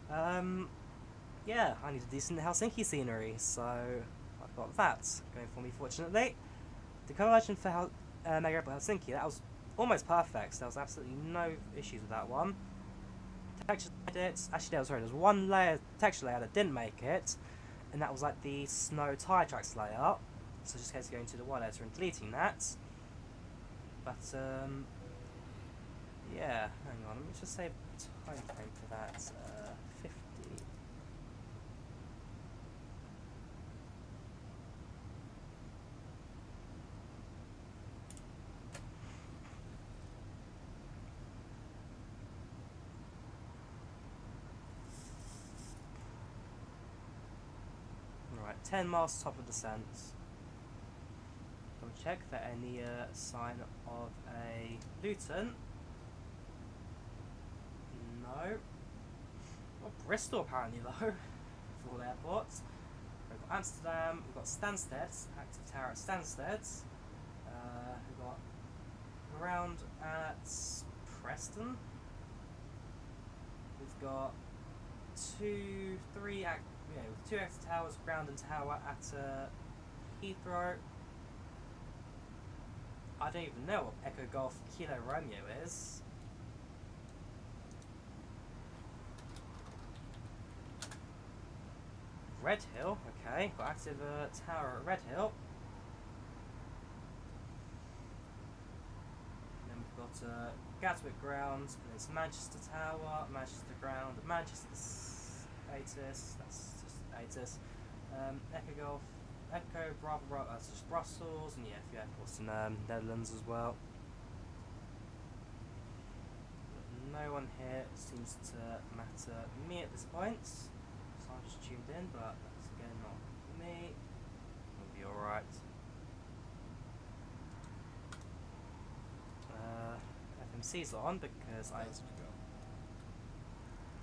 Yeah, I need a decent Helsinki scenery, so I've got that going for me fortunately. The conversion for Mega Airport Helsinki, that was almost perfect, so there was absolutely no issues with that one. Texture edit, actually no, sorry, there was one texture layer that didn't make it, and that was like the snow tyre tracks layout, so just in case going to the white editor and deleting that. But yeah, hang on, let me just save the time frame for that. 50. Right, 10 miles top of descent. Double check for any sign of a Luton. No. Well, Bristol apparently though, for all airports. We've got Amsterdam, we've got Stansted, active tower at Stansted. We've got ground at Preston. We've got two active towers, ground and tower at Heathrow. I don't even know what Echo Golf Kilo Romeo is. Red Hill, okay, got active tower at Red Hill. And then we've got Gatwick Ground, and it's Manchester Tower, Manchester Ground, Manchester Atis, that's just Atis. Echo Golf, Echo Bravo, that's just Brussels, and yeah, a few airports in Netherlands as well. But no one here seems to matter me at this point. I'm just tuned in, but that's again not me. We'll be alright. FMC's on because I...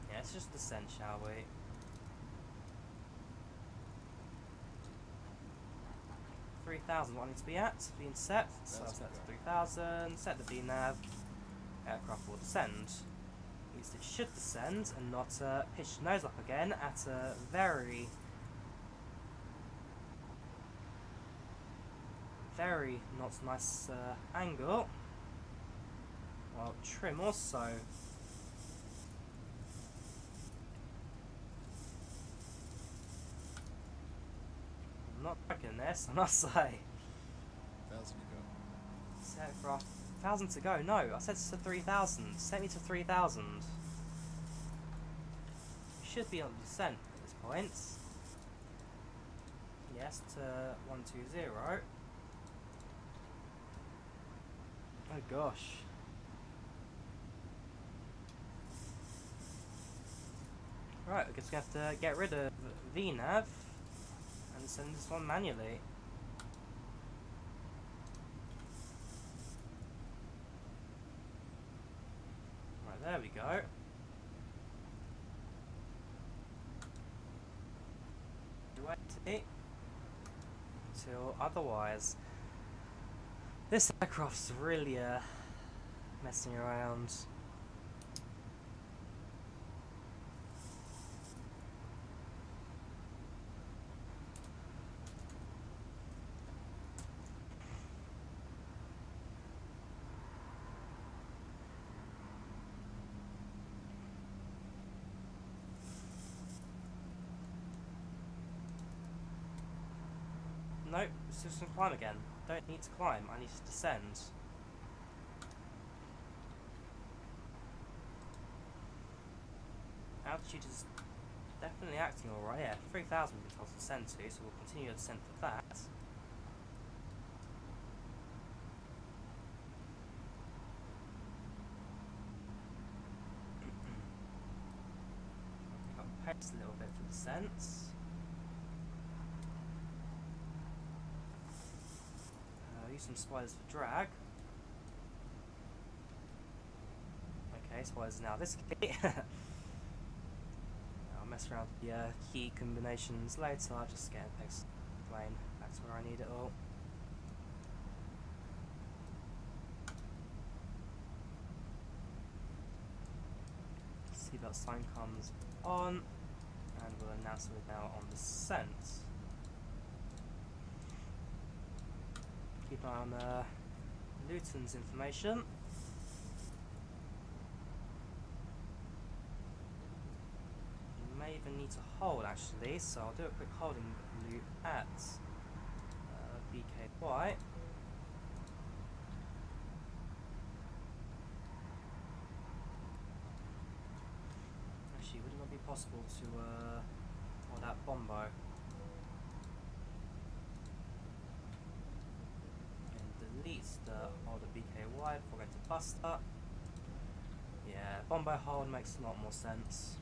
Yeah, let's just descend, shall we? 3,000 what I need to be at, the intercept, so I'll set to 3,000, set the VNAV, aircraft will descend. At least it should descend and not pitch the nose up again at a very not nice angle. Well, trim also. I'm not liking this, I must say. 1,000 to go. Set for 1,000 to go. No, I said to 3,000. Set me to 3,000. We should be on descent at this point. Yes, to 120. Oh gosh. Right, we're just going to have to get rid of VNAV and send this one manually. Right, there we go. Wait until otherwise. This aircraft's really messing around. Nope, it's just gonna climb again. Don't need to climb, I need to descend. Altitude is definitely acting alright, yeah. 3,000 we've been told to descend to, so we'll continue to descend for that. Got pace a little bit for descent. Use some spiders for drag. Okay, spiders now this key. I'll mess around with the key combinations later. I'll just get a next plane back to where I need it all. Seatbelt sign comes on, and we'll announce it now on descent. Keep an eye on Luton's information. You may even need to hold actually, so I'll do a quick holding loop at BKY. Actually, would it not be possible to hold that bombo? Hold the BKY before going to Buster. Yeah, bombo hold makes a lot more sense.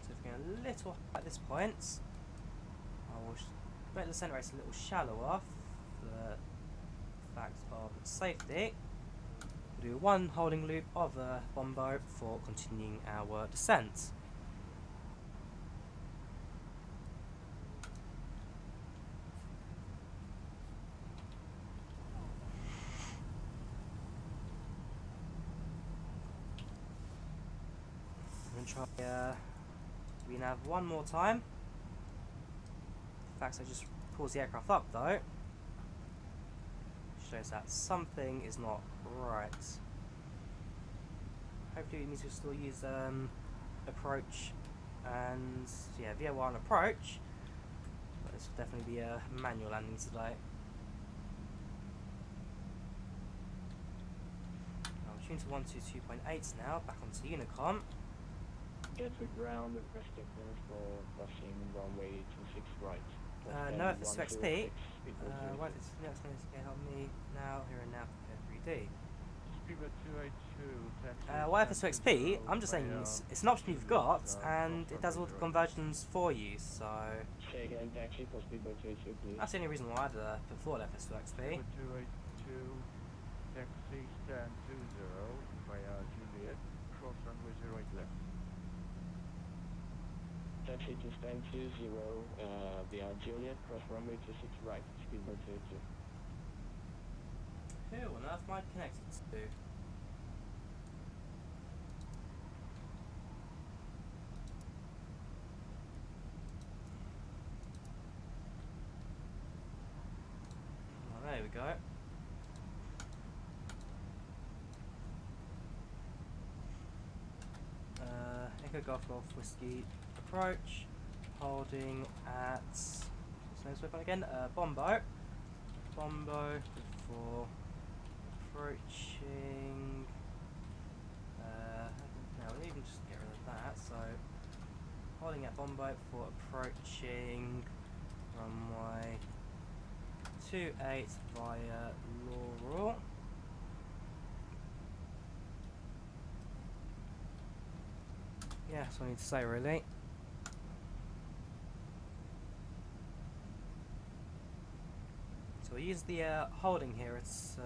So if we're going a little high at this point, I will make the centre race a little shallower for the fact of safety. We'll do one holding loop of the bombo before continuing our descent. Try we can have one more time. The fact I just pulls the aircraft up though shows that something is not right. Hopefully it means we'll still use approach and yeah, VOR and approach, but this will definitely be a manual landing today. I'll tune to 122.8 now, back onto Unicom. Get to ground requesting clearance for rushing runway 26 right. No, if it's XP, what is next one is help me now, here and now, for 3D. What if it's XP, I'm just saying it's an option you've got, and it does all the conversions for you, so... Say again, taxi for speedboat 282, please. That's the only reason why I'd put forward FS to XP. 282, taxi stand 20 via Juliet, cross runway 08 left. United to stand 20 via Juliet, cross runway 26 right, speedbird 22. Who on earth am I connected to? Oh, there we go. Echo Golf Golf Whiskey approach, holding at, what's the name of this again? Bombo before approaching, no, we'll even just get rid of that, so holding at Bombo for approaching runway 28 via Laurel. Yeah, that's all I need to say really. So we use the holding here, it's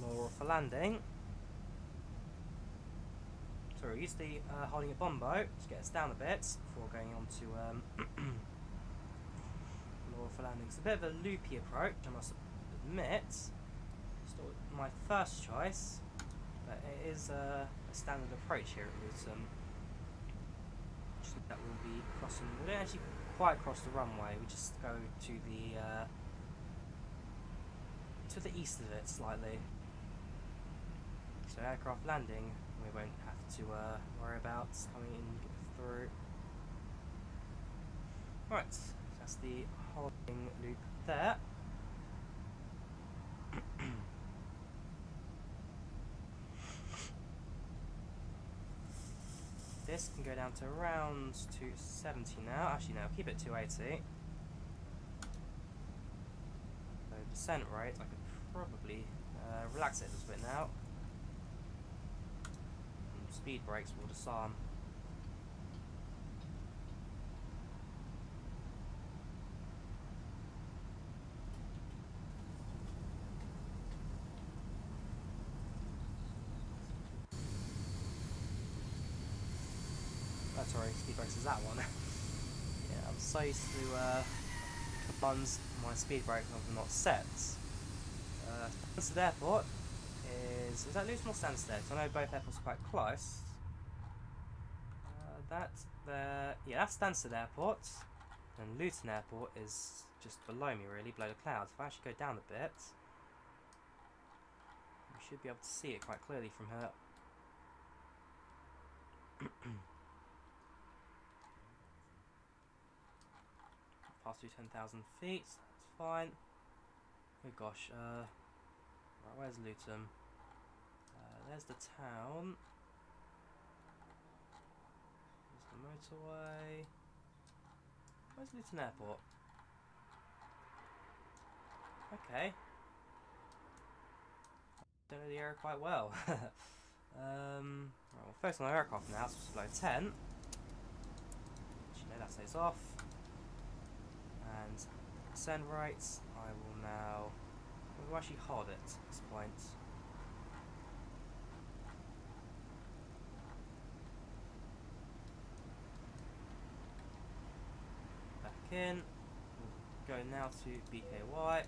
Laurel for landing. So we use the holding at Bombo to get us down a bit before going on to Laurel for landing. It's a bit of a loopy approach, I must admit. It's not my first choice, but it is a standard approach here at Luton. That we'll be crossing. We don't actually quite cross the runway. We just go to the east of it slightly. So aircraft landing, we won't have to worry about coming in through. Right, so that's the holding loop there. This can go down to around 270 now. Actually, no, keep it 280. So descent rate, I could probably relax it a little bit now. And speed brakes will disarm. Sorry, speed brakes is that one. Yeah, I'm so used to commands my speed brake are not set. Stansted Airport is that Luton or Stansted? I know both airports are quite close. Yeah, that's Stansted Airport, and Luton Airport is just below me, really, below the clouds. If I actually go down a bit, we should be able to see it quite clearly from here. Pass through 10,000 feet, that's fine. Oh gosh, right, where's Luton? There's the town. There's the motorway. Where's Luton Airport? Okay. Don't know the area quite well. Right, we'll focus on our aircraft now, so below 10. Actually, no, that stays off. And descent rates, I will now. We'll actually hold it at this point. Back in. We'll go now to BKY.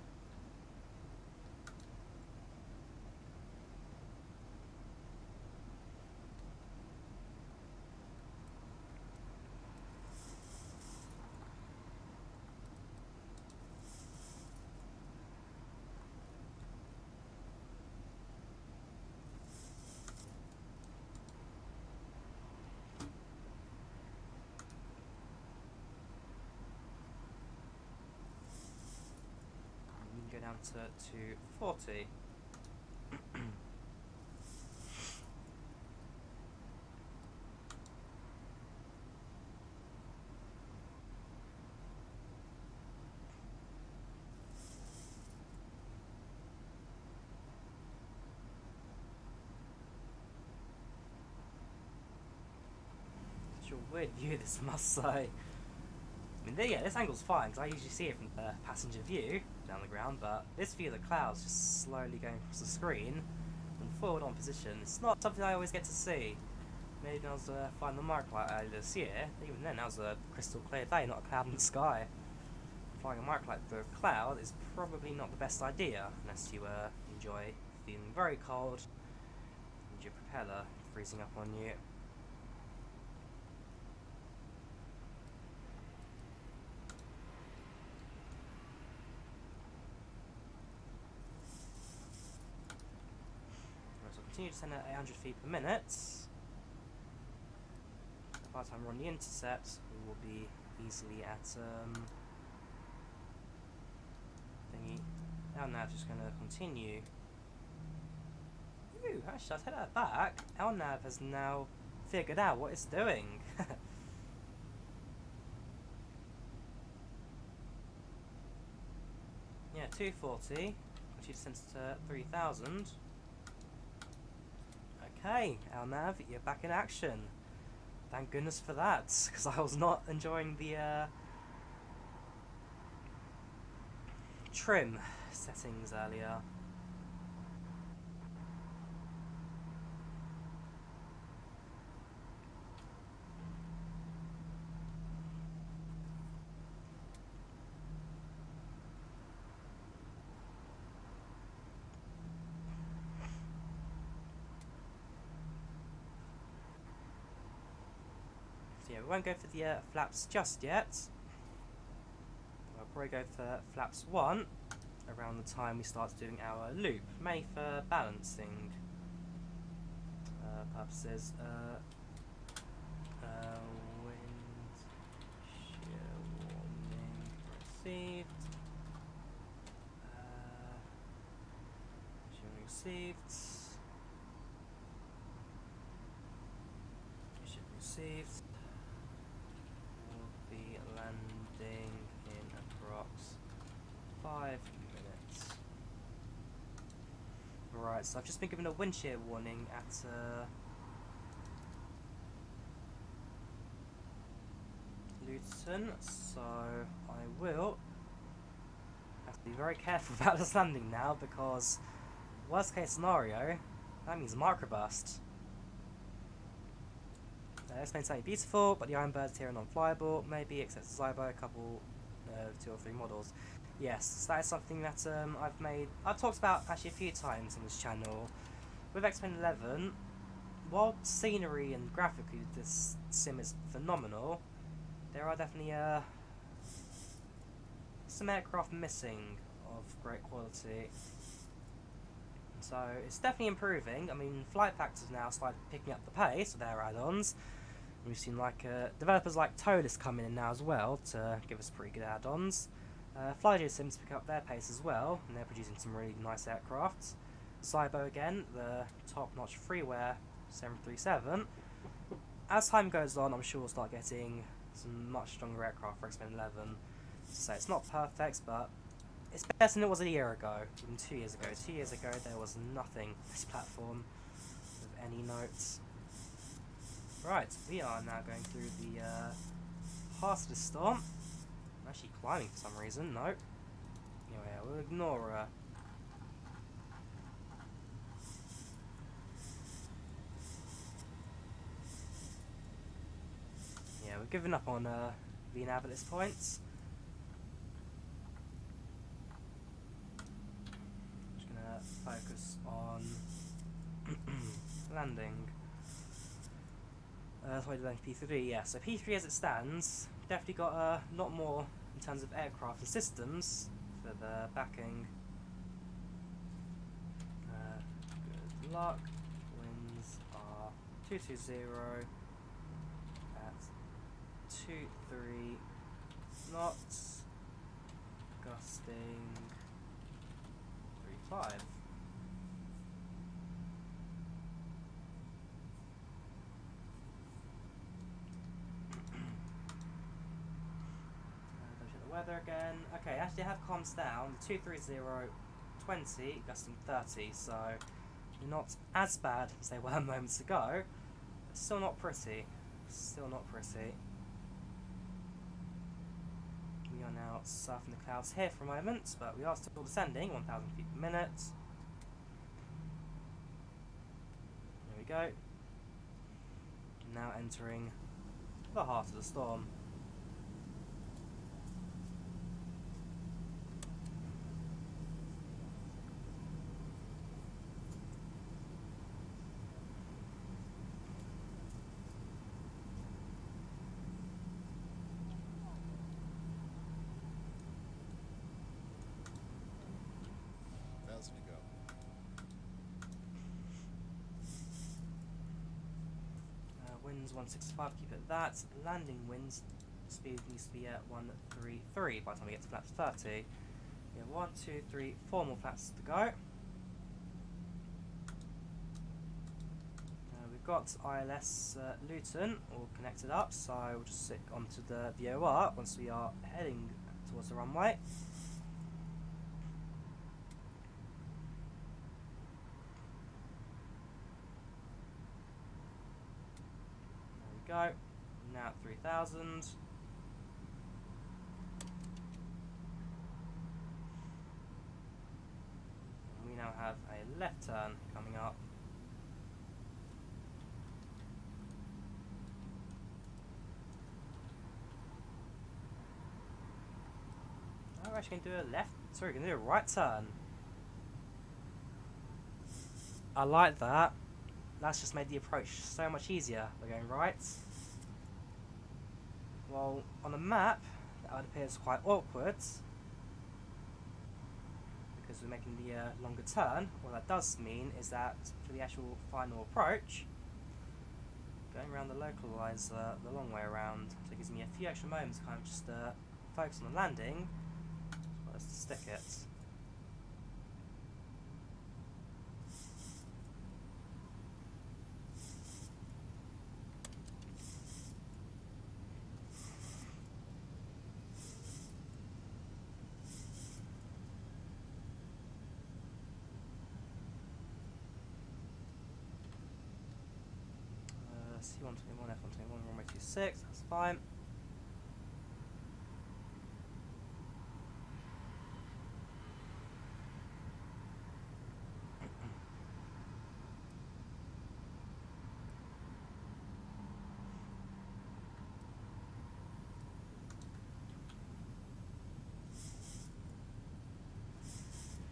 Go down to 40. Such a weird view, this, I must say. I mean, yeah, this angle's fine because I usually see it from the passenger view down the ground, but this view of the clouds just slowly going across the screen and forward on position, it's not something I always get to see. Maybe when I was flying the microlight earlier this year, even then that was a crystal clear day, not a cloud in the sky. Flying a microlight through a cloud is probably not the best idea, unless you enjoy feeling very cold and your propeller freezing up on you. So continue to send at 800 feet per minute. By the time we're on the intercept, we will be easily at thingy. Our nav's just going to continue. Ooh, actually, I'll take that back. Our nav has now figured out what it's doing. Yeah, 240. Which is sent to 3000. Okay, our nav, you're back in action. Thank goodness for that, because I was not enjoying the trim settings earlier. So yeah, we won't go for the flaps just yet. I'll probably go for flaps 1 around the time we start doing our loop, mainly for balancing purposes. Wind shear warning received. Shear received. Shear received. We'll be landing in approx 5 minutes. Right, so I've just been given a wind shear warning at Luton, so I will have to be very careful about this landing now, because worst case scenario, that means microburst. It's been something beautiful, but the Iron Birds here are non-flyable, maybe except for ZIBO, a couple, 2 or 3 models. Yes, so that is something that I've talked about actually a few times on this channel. With X-Men 11, while scenery and graphically this sim is phenomenal, there are definitely some aircraft missing of great quality. So it's definitely improving. I mean, Flight Factor's now started picking up the pace with their add-ons. We've seen like developers like Tolis come in now as well to give us pretty good add-ons. FlyJ Sims pick up their pace as well, and they're producing some really nice aircrafts. ZIBO again, the top-notch freeware 737. As time goes on, I'm sure we'll start getting some much stronger aircraft for X-Men 11. So it's not perfect, but it's better than it was a year ago, even 2 years ago. 2 years ago, there was nothing on this platform with any notes. Right, we are now going through the heart of the storm. I'm actually climbing for some reason. No. Anyway, we'll ignore yeah, we're giving up on VNAV at this point. Just gonna focus on landing. That's why I did P3, yeah. So P3 as it stands, definitely got a lot more in terms of aircraft and systems for the backing. Good luck. Winds are 220 at 23 knots, gusting 35. Weather again. Okay, actually I have comms down. 230 gusting 30, so they're not as bad as they were moments ago. But still not pretty. Still not pretty. We are now surfing the clouds here for a moment, but we are still descending 1,000 feet per minute. There we go. entering the heart of the storm. To go. Winds 165, keep it at that. Landing winds speed needs to be at 133 by the time we get to flaps 30. Yeah, 1, 2, 3, 4 more flaps to go. We've got ILS Luton all connected up, so we'll just sit onto the VOR once we are heading towards the runway. Go. Now at 3000. We now have a left turn coming up. Oh, we're actually going to do a left. Sorry, we're going to do a right turn. I like that. That's just made the approach so much easier. We're going right. Well, on a map, that would appear as quite awkward because we're making the longer turn. What that does mean is that for the actual final approach, going around the localizer the long way around, so it gives me a few extra moments to kind of just focus on the landing as well as to stick it. C121, F121, runway 26, that's fine.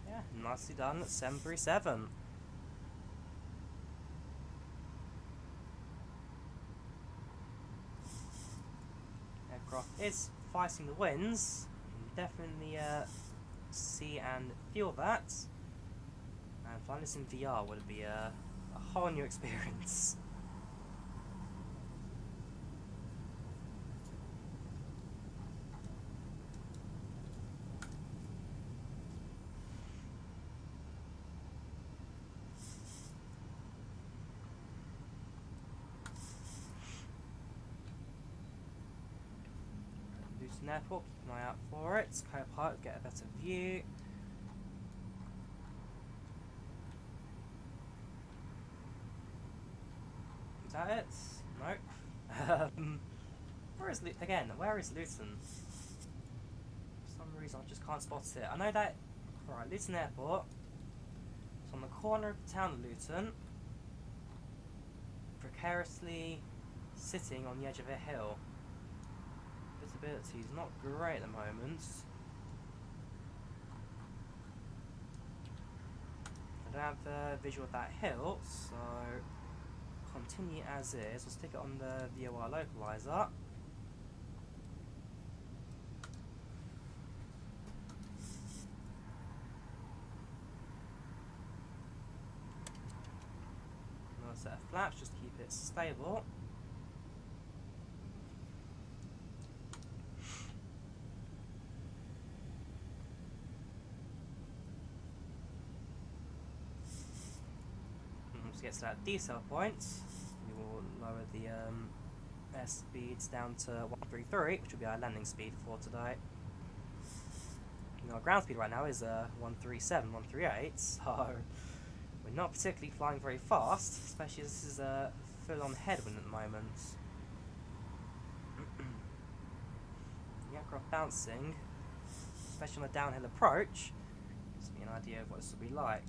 Yeah, nicely done at 737. Is fighting the winds. You can definitely see and feel that. And flying this in VR would be a whole new experience. Luton Airport, keep an eye out for it. Co-pilot, get a better view. Is that it? Nope. Where is where is Luton? For some reason I just can't spot it. I know that. Alright, Luton Airport. It's on the corner of the town of Luton. Precariously sitting on the edge of a hill. Visibility is not great at the moment. I don't have the visual of that hill, so continue as is. We'll stick it on the VOR localizer. Another set of flaps, just keep it stable. Gets to that decel point, we will lower the air speeds down to 133, which will be our landing speed for today. You know, our ground speed right now is 137, 138, so we're not particularly flying very fast, especially as this is a full-on headwind at the moment. The aircraft bouncing, especially on a downhill approach, gives me an idea of what this will be like.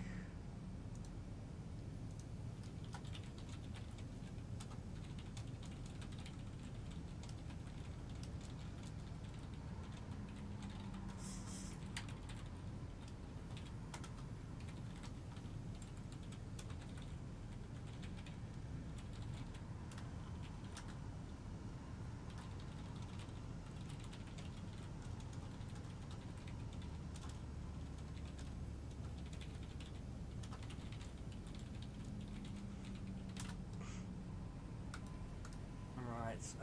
Right, is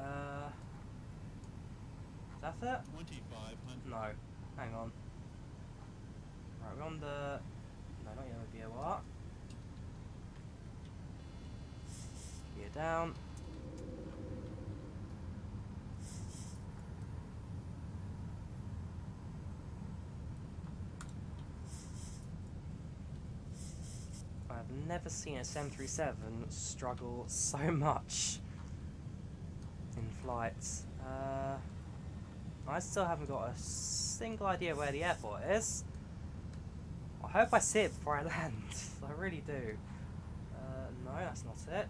that it? 2,500. No, hang on. Right, we're on the... No, not yet, BOR. Gear down. I've never seen a 737 struggle so much in flights. I still haven't got a single idea where the airport is. I hope I see it before I land. I really do. No, that's not it.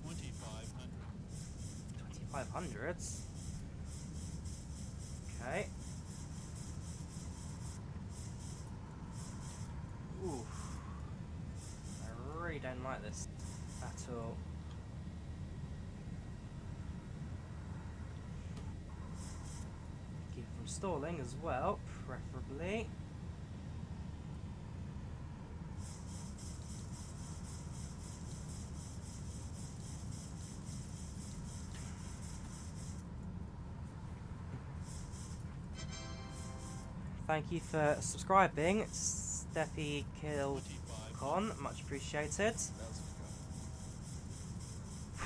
2,500. 2,500. Okay. Ooh. I really don't like this at all. Keep it from stalling as well, preferably. Thank you for subscribing, Steppy Kill 2,500. Con, much appreciated. 1,000 to go.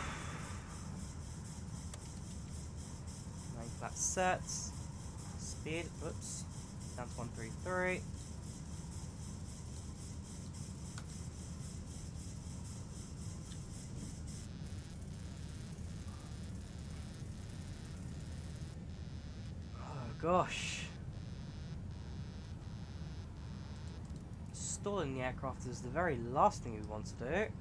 Main flat set. Speed, oops, down to 133. Oh gosh. Stalling the aircraft is the very last thing we want to do.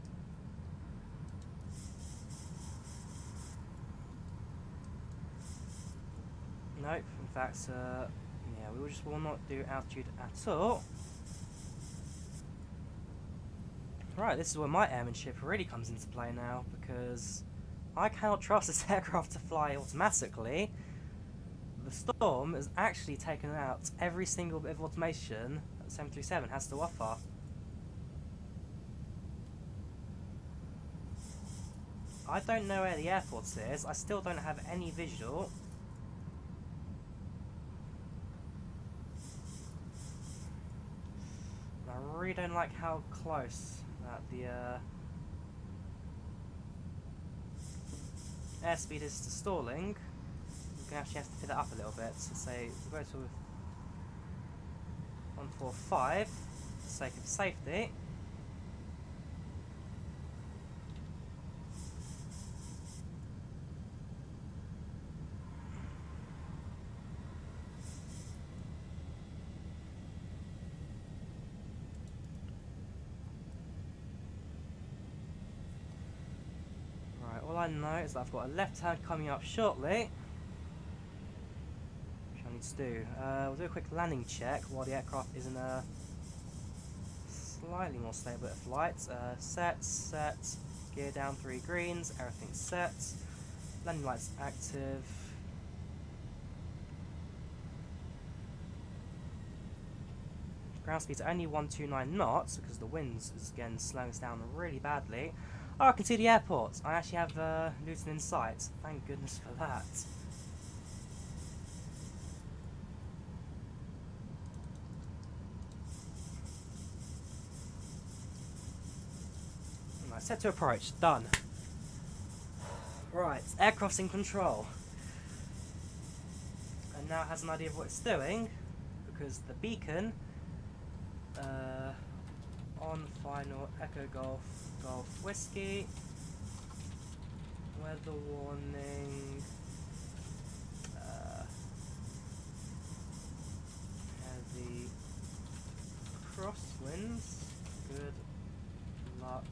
Nope, in fact, yeah, we just will not do altitude at all. Right, this is where my airmanship really comes into play now, because I cannot trust this aircraft to fly automatically. The Storm has actually taken out every single bit of automation that 737 has to offer. I don't know where the airport is, I still don't have any visual. I really don't like how close that the airspeed is to stalling. We're going to actually have to fit that up a little bit. So say we'll go to 145 for the sake of safety. All I know is that I've got a left hand coming up shortly, which I need to do. We'll do a quick landing check while the aircraft is in a slightly more stable bit of flight. Set, gear down 3 greens, everything's set, landing lights active. Ground speed's only 129 knots because the winds is again slowing us down really badly. Oh, I can see the airport. I actually have Luton in sight. Thank goodness for that. Right, set to approach. Done. Right, aircraft's in control. And now it has an idea of what it's doing, because the beacon on final Echo Golf Whiskey, weather warning, heavy crosswinds, good luck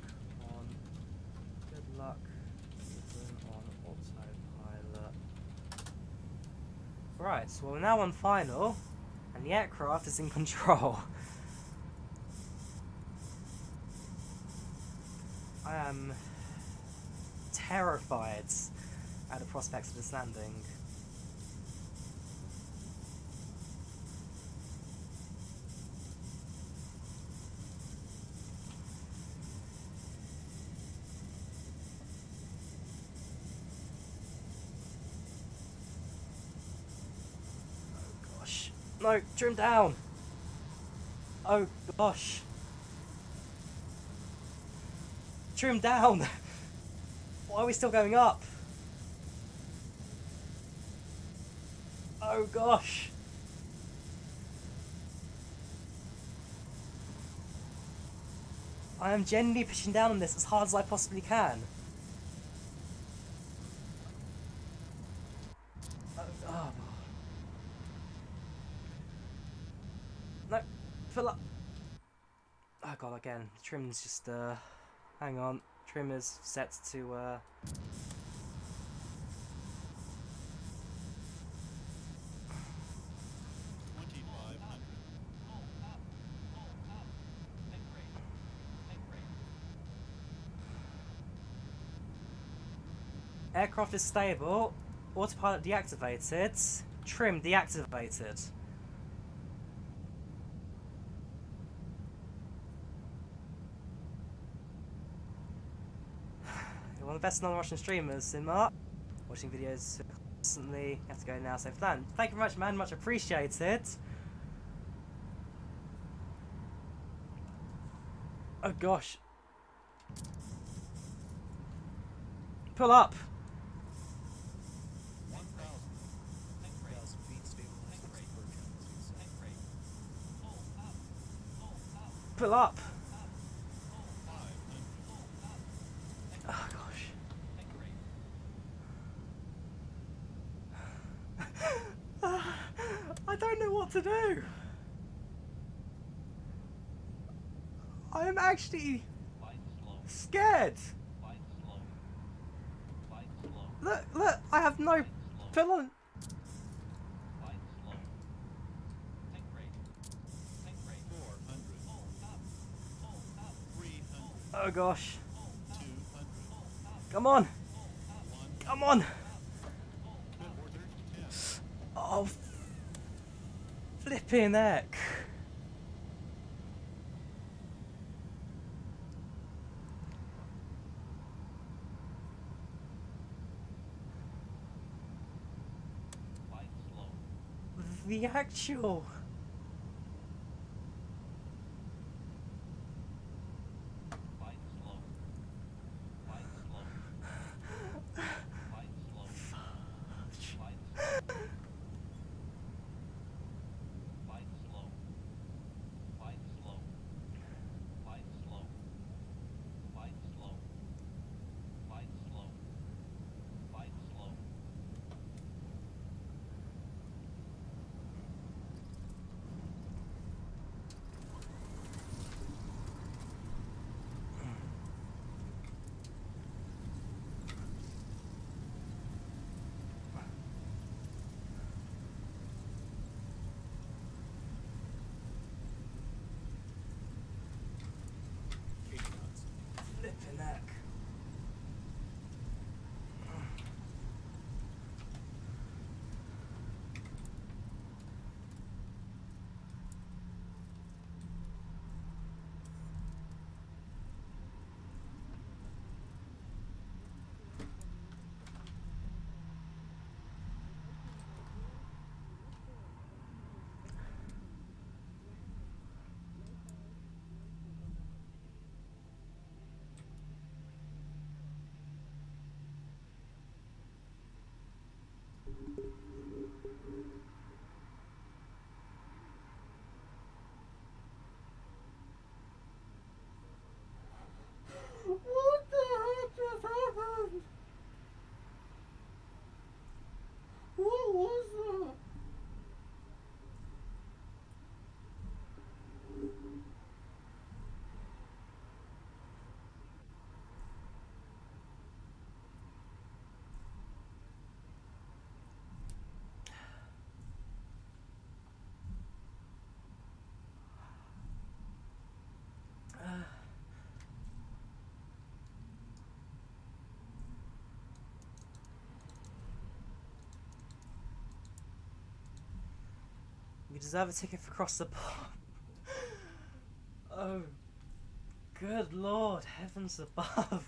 even on autopilot. Right, so we're now on final and the aircraft is in control. I am terrified at the prospects of this landing. No, trim down. Oh gosh. Trim down. Why are we still going up? Oh gosh. I am genuinely pushing down on this as hard as I possibly can. Oh. No, fill up. Oh god, again, trim's just, hang on. Trim is set to, 2500. Aircraft is stable. Autopilot deactivated. Trim deactivated. You're one of the best non-Russian streamers, Sinmar. Watching videos constantly. You have to go now, so plan. Thank you very much, man. Much appreciated. Oh gosh. Pull up. 1,000 feet stabilized for channel 27. Pull up. 500. Oh gosh. I don't know what to do. I am actually scared. Look, I have no fill on. 400. 300. Oh gosh. 200. Come on. 1. Come on. Good order. 10. Oh, flipping heck. The actual. Flipping heck. What the heck just happened? What was that? You deserve a ticket for Cross the Pond. Oh, good Lord, heavens above.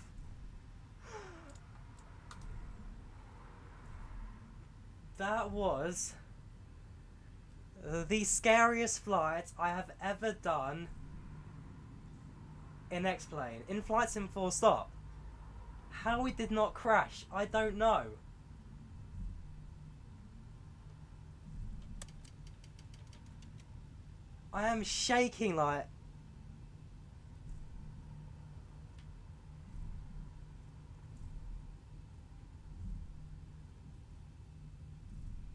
The scariest flight I have ever done in X-Plane. In flight sim 4 stop. How we did not crash, I don't know. I am shaking like...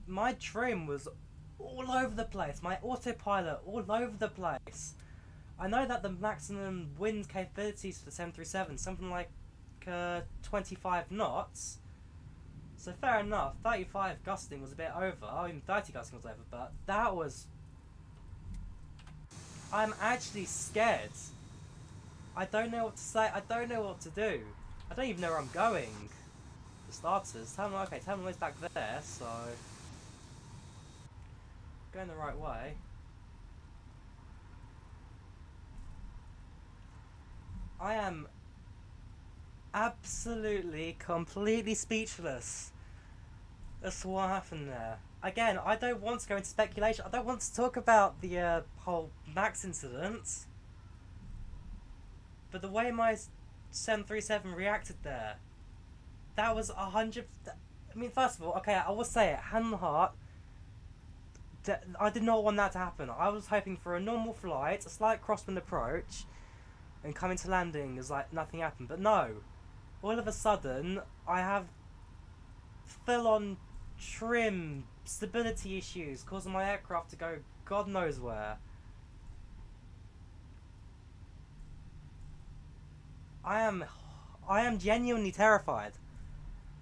My trim was all over the place. My autopilot all over the place. I know that the maximum wind capabilities for the 737 something like 25 knots. So fair enough, 35 gusting was a bit over. I mean 30 gusting was over, but that was... I'm actually scared. I don't know what to say. I don't know what to do. I don't even know where I'm going. For starters, okay, terminal is back there, so... Going the right way. I am absolutely, completely speechless as to what happened there. Again, I don't want to go into speculation. I don't want to talk about the whole Max incident. But the way my 737 reacted there, that was 100... I mean, first of all, okay, I will say it, hand on heart, I did not want that to happen. I was hoping for a normal flight, a slight crosswind approach, and coming to landing as like nothing happened. But no, all of a sudden, I have full-on trim stability issues causing my aircraft to go God knows where. I am genuinely terrified.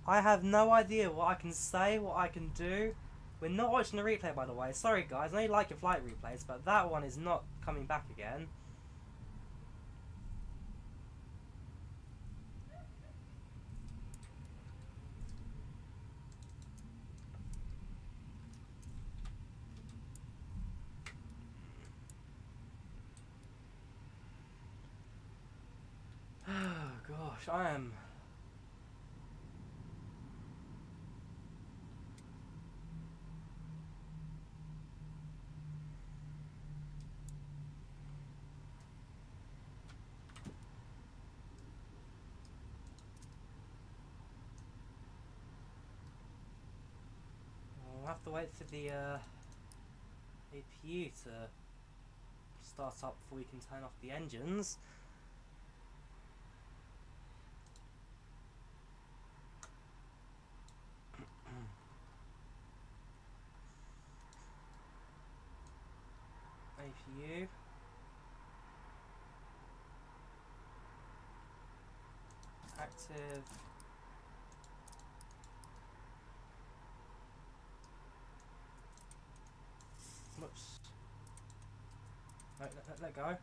I have no idea what I can say, what I can do. We're not watching the replay, by the way. Sorry guys, I know you like your flight replays, but that one is not coming back again. Oh gosh, I am... I'll have to wait for the APU to start up before we can turn off the engines. APU. Active. Whoops. No, let go.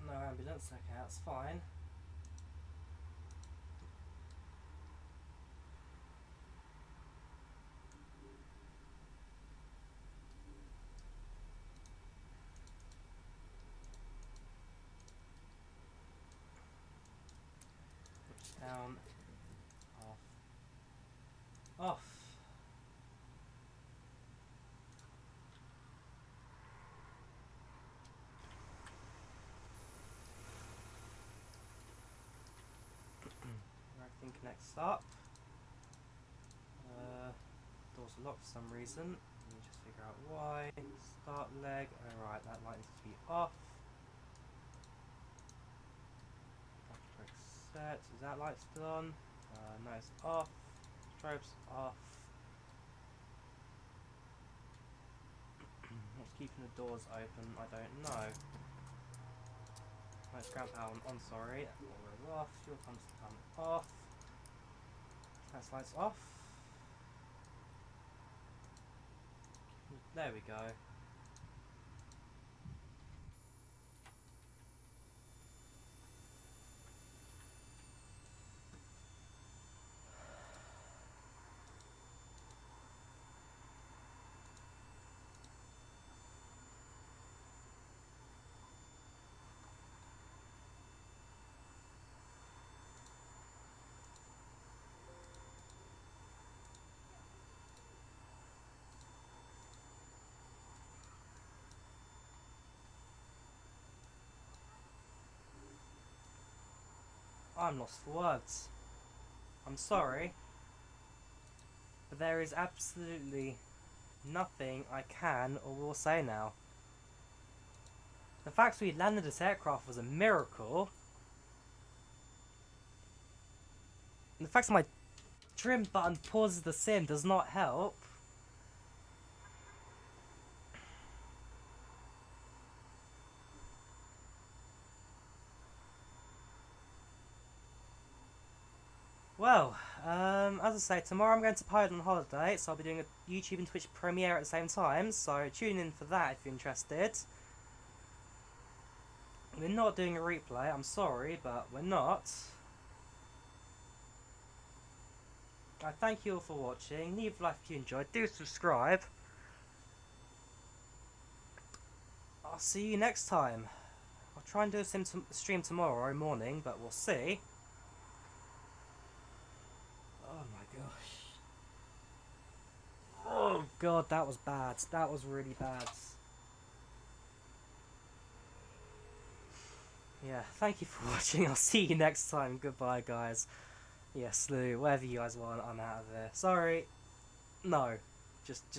No ambulance, okay, that's fine. Down, off. Everything connects up. Doors are locked for some reason. Let me just figure out why. Start leg. Alright, that light needs to be off. Quick set. Is that light still on? No, it's off. Strobes off. What's keeping the doors open? I don't know. Let's ground power on, sorry. We're off. Fuel pumps come off. That's lights off. There we go. I'm lost for words. I'm sorry. But there is absolutely nothing I can or will say now. The fact we landed this aircraft was a miracle. And the fact that my trim button pauses the sim does not help. Well, as I say, tomorrow I'm going to Poland on holiday, so I'll be doing a YouTube and Twitch premiere at the same time, so tune in for that if you're interested. We're not doing a replay, I'm sorry, but we're not. I thank you all for watching. Leave a like if you enjoyed. Do subscribe. I'll see you next time. I'll try and do a stream tomorrow morning, but we'll see. Oh my gosh. Oh god, that was bad. That was really bad. Yeah, thank you for watching. I'll see you next time. Goodbye, guys. Yeah, slew. Whatever you guys want, I'm out of there. Sorry. No. Just